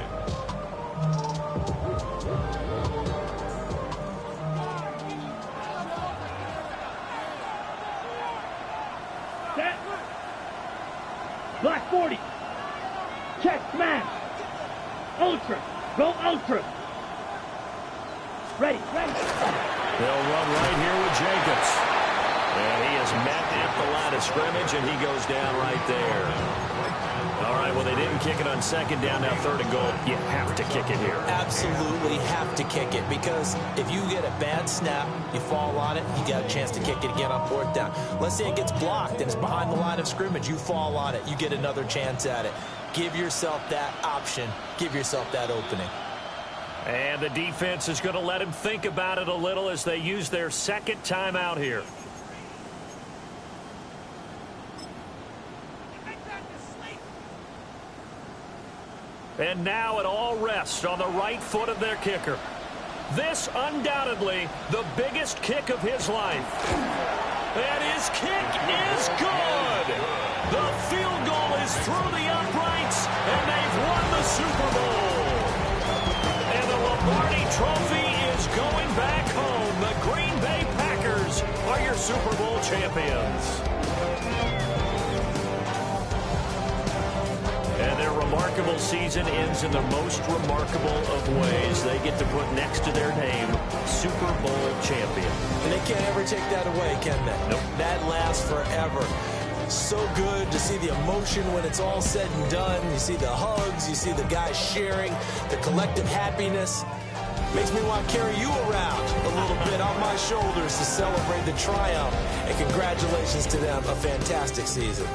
Set. Black 40. Check smash. Ultra. Go ultra. Ready. They'll run right here with Jacobs. And he is met at the line of scrimmage, and he goes down right there. All right, well, they didn't kick it on second down, now third and goal. You have to kick it here. Absolutely have to kick it, because if you get a bad snap, you fall on it, you got a chance to kick it again on fourth down. Let's say it gets blocked and it's behind the line of scrimmage. You fall on it, you get another chance at it. Give yourself that option. Give yourself that opening. And the defense is going to let him think about it a little as they use their second timeout here. And now it all rests on the right foot of their kicker. This undoubtedly the biggest kick of his life. And his kick is good. The field goal is through the uprights, and they've won the Super Bowl. And the Lombardi Trophy is going back home. The Green Bay Packers are your Super Bowl champions. And their remarkable season ends in the most remarkable of ways. They get to put next to their name, Super Bowl champion. And they can't ever take that away, can they? Nope. That lasts forever. So good to see the emotion when it's all said and done. You see the hugs, you see the guys sharing, the collective happiness. Makes me want to carry you around a little bit on my shoulders to celebrate the triumph. And congratulations to them, a fantastic season.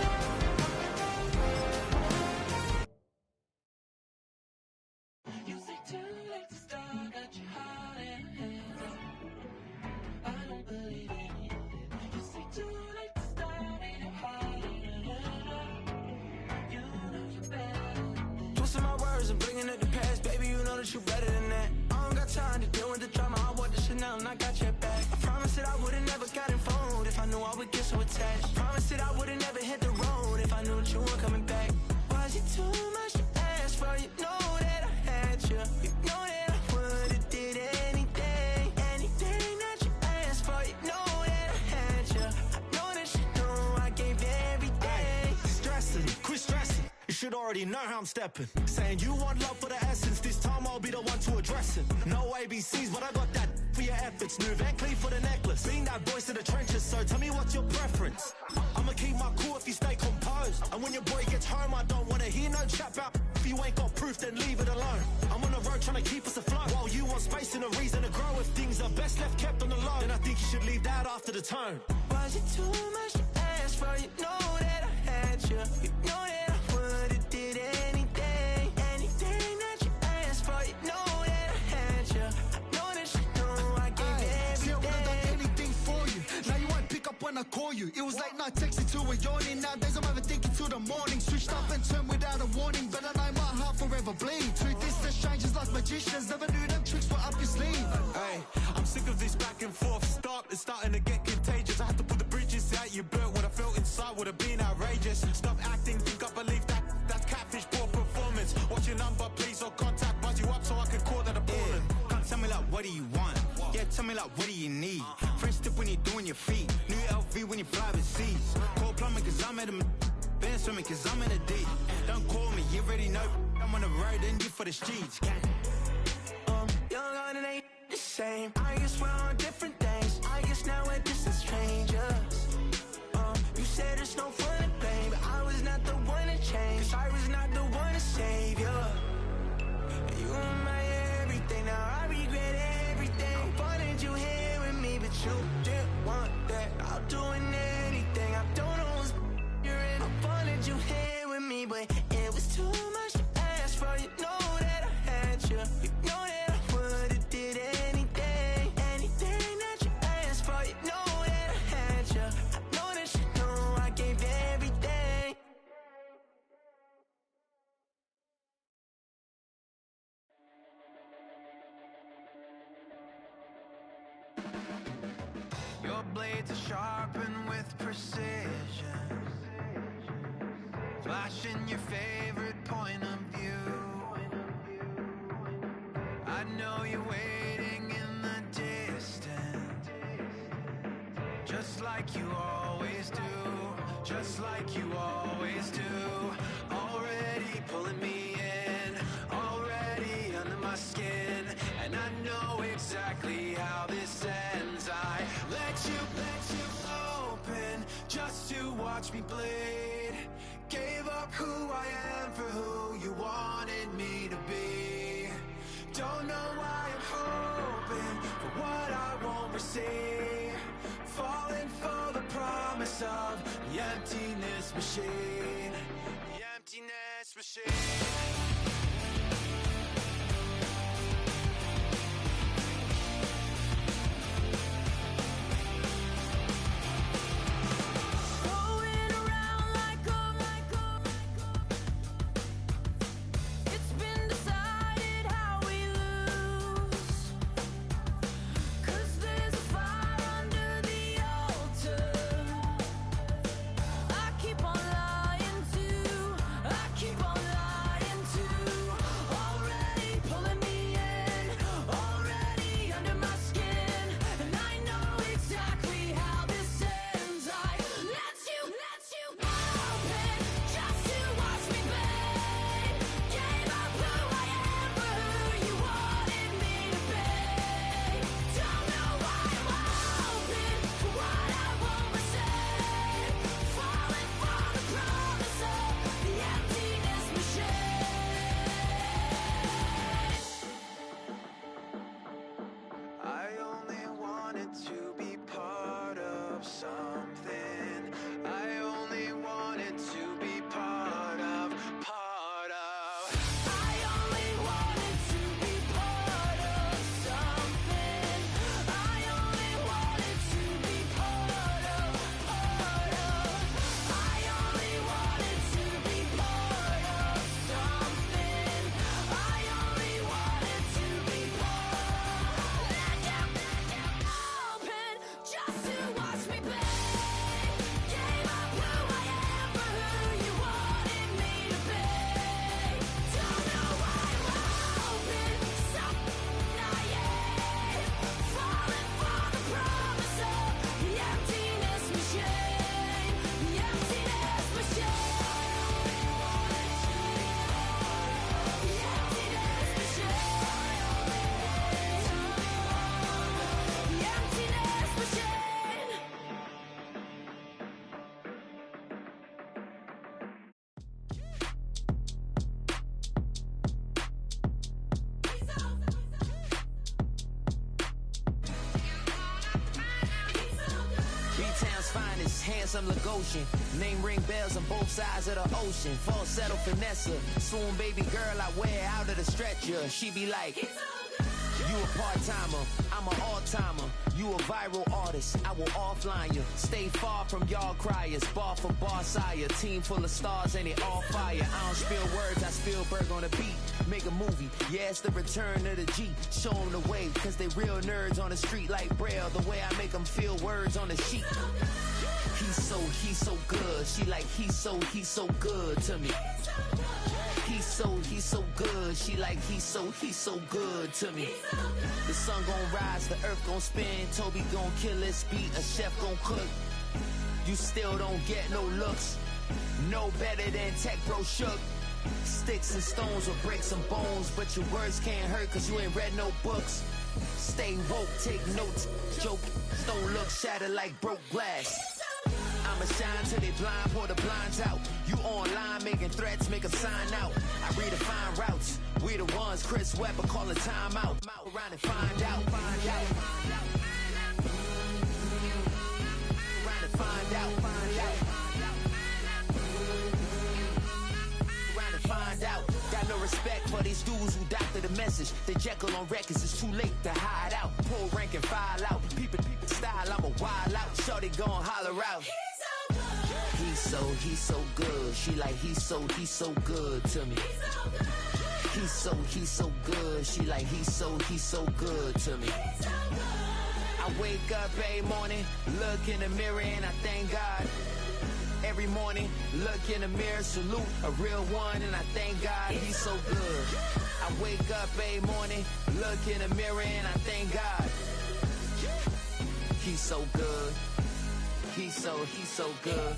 Twisting my words and bringing it to pass. Baby, you know that you better than that. I don't got time to deal with the drama. I want the Chanel and I got your back. I promised that I would've never gotten phoned if I knew I would get so attached. I promised that I would've never hit the road if I knew that you were coming back. Was it too much to ask for? You know that I had you. You know that I would've did anything, anything that you asked for. You know that I had you. I know that you know I gave everything. Stressing, quit stressing. You should already know how I'm stepping. Saying you want love for the essence. This time I'll be the one to address it. No ABCs, but I got that for your efforts. New Van Cleef for the necklace. Being that voice in the trenches, so tell me what's your preference. I'ma keep my cool if you stay composed. And when your boy gets home, I don't wanna hear no chat about. If you ain't got proof, then leave it alone. I'm on the road trying to keep us afloat. While you want space and a reason to grow. If things are best left kept on the low, then I think you should leave that after the tone. Was it too much to ask for? You know that I had you. You know that I would've did anything, anything that you asked for. You know that I had you. I know that you know I gave everything. See, I would've done anything for you. Now you won't pick up when I call you. It was late night texting to a yawning. Nowadays I'm overthinking till the morning. Switched up and turned without a warning. But I know my heart forever bleed. Two distant strangers like magicians. Never knew them tricks were up your sleeve. Hey, I'm sick of this back and forth. It's starting to get contagious. I had to put the bridges out you built. What I felt inside would have been outrageous. Stop acting, think I believe that. That's catfish, poor performance. What's your number, please, or contact. Buzz you up so I can call that appalling. Can't tell me like, what do you want? Yeah, tell me like, what do you need? French tip when you're doing your feet. New LV when you fly overseas. Call plumbing cause I'm at a been swimming cause I'm in a deep. Don't call me, you already know. I'm on the road and you for the streets. Young on and ain't the same. I guess we're on different things. I guess now we're distant strangers. You said it's no fun to blame, but I was not the one to change. Cause I was not the one to save you. You were my everything, now I regret everything. I wanted you here with me, but you didn't want that. I'm doing anything, I don't know what's you're in. I wanted you here with me, but it was too much to ask for. You know that I had you. You know that I would've did anything, anything that you asked for. You know that I had you. I know that you know I gave everything. Your blades are sharpened with precision, flashing your favorite point of view. I know you're waiting in the distance, just like you always do, just like you always do. Already pulling me in, already under my skin, and I know exactly how this ends. me bleed. Gave up who I am for who you wanted me to be. Don't know why I'm hoping for what I won't receive. Falling for the promise of the emptiness machine. The emptiness machine. Handsome Lagosian, name ring bells on both sides of the ocean. Falsetto finesse, swoon baby girl I wear out of the stretcher. She be like, you a part-timer, I'm an all-timer. You a viral artist, I will offline you. Stay far from y'all criers, bar for bar sire. Team full of stars and it all fire. I don't spill words, I spill Berg on the beat. Make a movie, yeah, it's the return of the G. Show them the way, cause they real nerds on the street like Braille. The way I make them feel words on the sheet. He's so good. She like, he's so good to me. He's so good. She like, he's so good to me. The sun gon' rise, the earth gon' spin. Toby gon' kill this beat, a chef gon' cook. You still don't get no looks. No better than Tech Bro Shook. Sticks and stones will break some bones, but your words can't hurt cause you ain't read no books. Stay woke, take notes, joke. Don't look shattered like broke glass. I'ma shine till they blind, pour the blinds out. You online making threats, make them sign out. I redefine routes. We the ones Chris Webber calling time out. Around and find out. Around and find out. Around and find out. Got no respect for these dudes who doctor the message. They Jekyll on records, it's too late to hide out. Pull rank and file out. People style, I'm a wild out. Shorty gon' holler out. He's so good. She like, he's so good to me. He's so good. She like, he's so good to me. I wake up every morning, look in the mirror and I thank God. Every morning, look in the mirror, salute a real one and I thank God he's so good. I wake up every morning, look in the mirror and I thank God. He's so good. He's so good.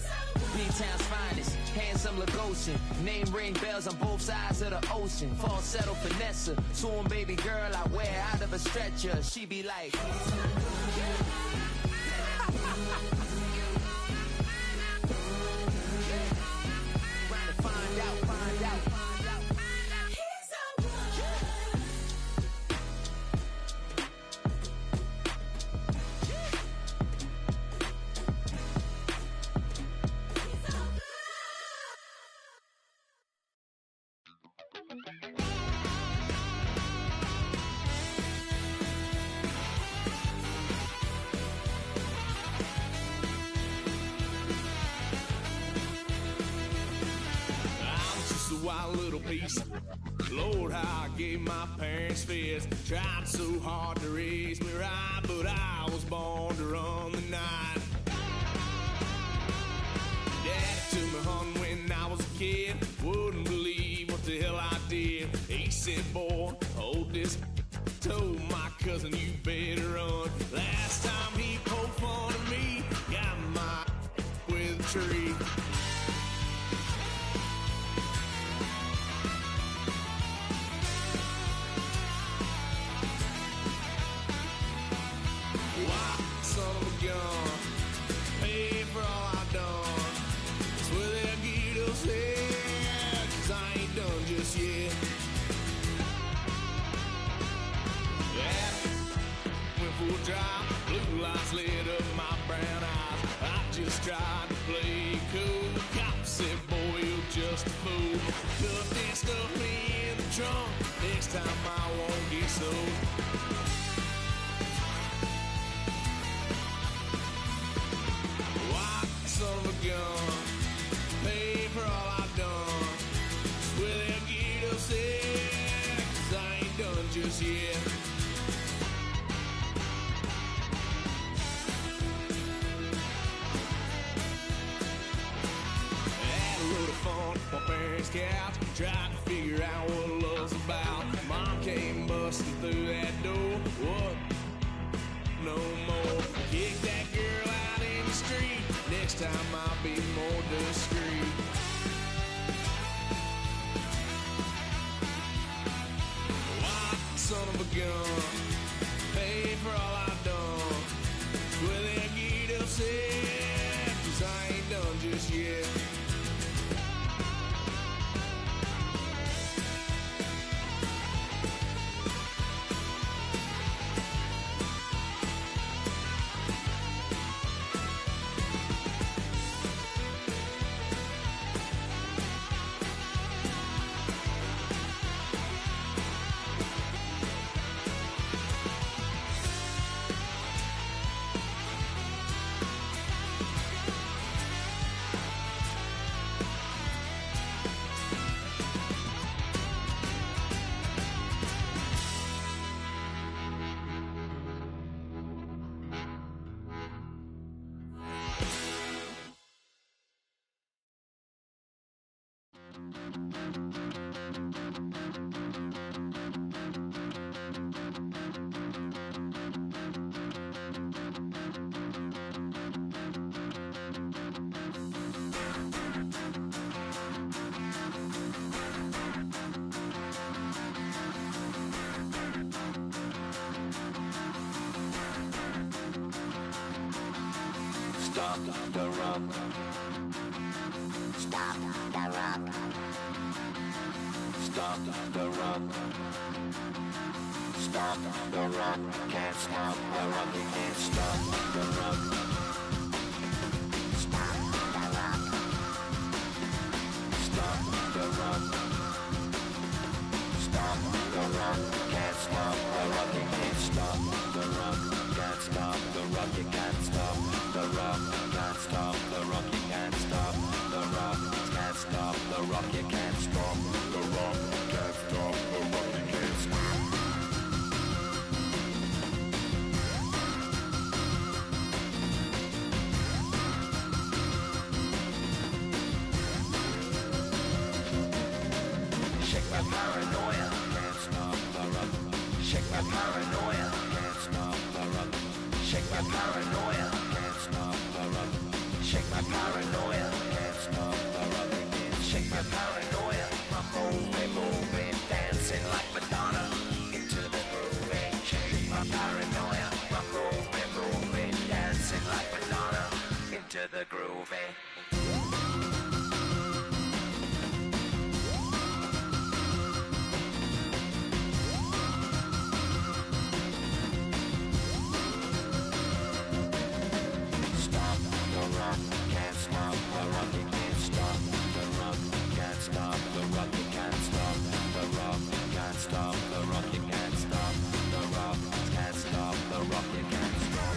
B-Town's finest, handsome Lagosian. Name ring bells on both sides of the ocean. Falsetto finesse, swoon baby girl I wear out of a stretcher. She be like, wild little piece. Lord, how I gave my parents fits. Tried so hard to raise me right, but I was born to run the night. Daddy took me hunting when I was a kid. Wouldn't believe what the hell I did. He said, boy, hold this. Told my cousin, you better run. Last time he poked fun at me, got my with a tree. Why, son of a gun, pay for all I done. Swear they'll get us there, 'cause I ain't done just yet. Full drive, blue lights lit up my brown eyes. I just tried to play cool. Cop said, boy, you're just a fool. Put that stuff in the trunk. Next time I won't get sold. Why, son of a gun, pay for all I've done. Swear they'll get us there, 'cause I ain't done just yet. On my parents' couch, tried to figure out what love's about. Mom came busting through that door. What? No more. Kick that girl out in the street. Next time I'll be more discreet. Why, son of a gun, pay for all I've done. Well, they'll get upset, 'cause I ain't done just yet. Stop the rock. Stop the rock. Stop the rock. Stop the rock. Can't stop the rock. You can't stop the rock. Stop the rock. Stop the rock. Stop the rock. Can't stop the rock. You can't stop the rock. Can't stop the rock. You can't stop the rock. Can't stop the rock. You can't stop the rock. Can't stop the rock. You can't stop the rock. Can't stop the rock. You can't stop. Shake my paranoia. Can't stop the rock. Shake my paranoia. Can't stop the rock. Shake my paranoia. Can't stop the rock. Shake my paranoia. Can't stop the rock. Shake my paranoia. I'm moving, dancing like Madonna into the groove. Shake my paranoia. I'm moving, dancing like Madonna into the groove. Can't stop the rock, you can't stop the rock, can't stop the rock, you can't stop the rock, can't stop the rock, you can't stop the rock, can't stop the rock, you can't stop.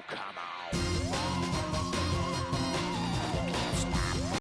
come on.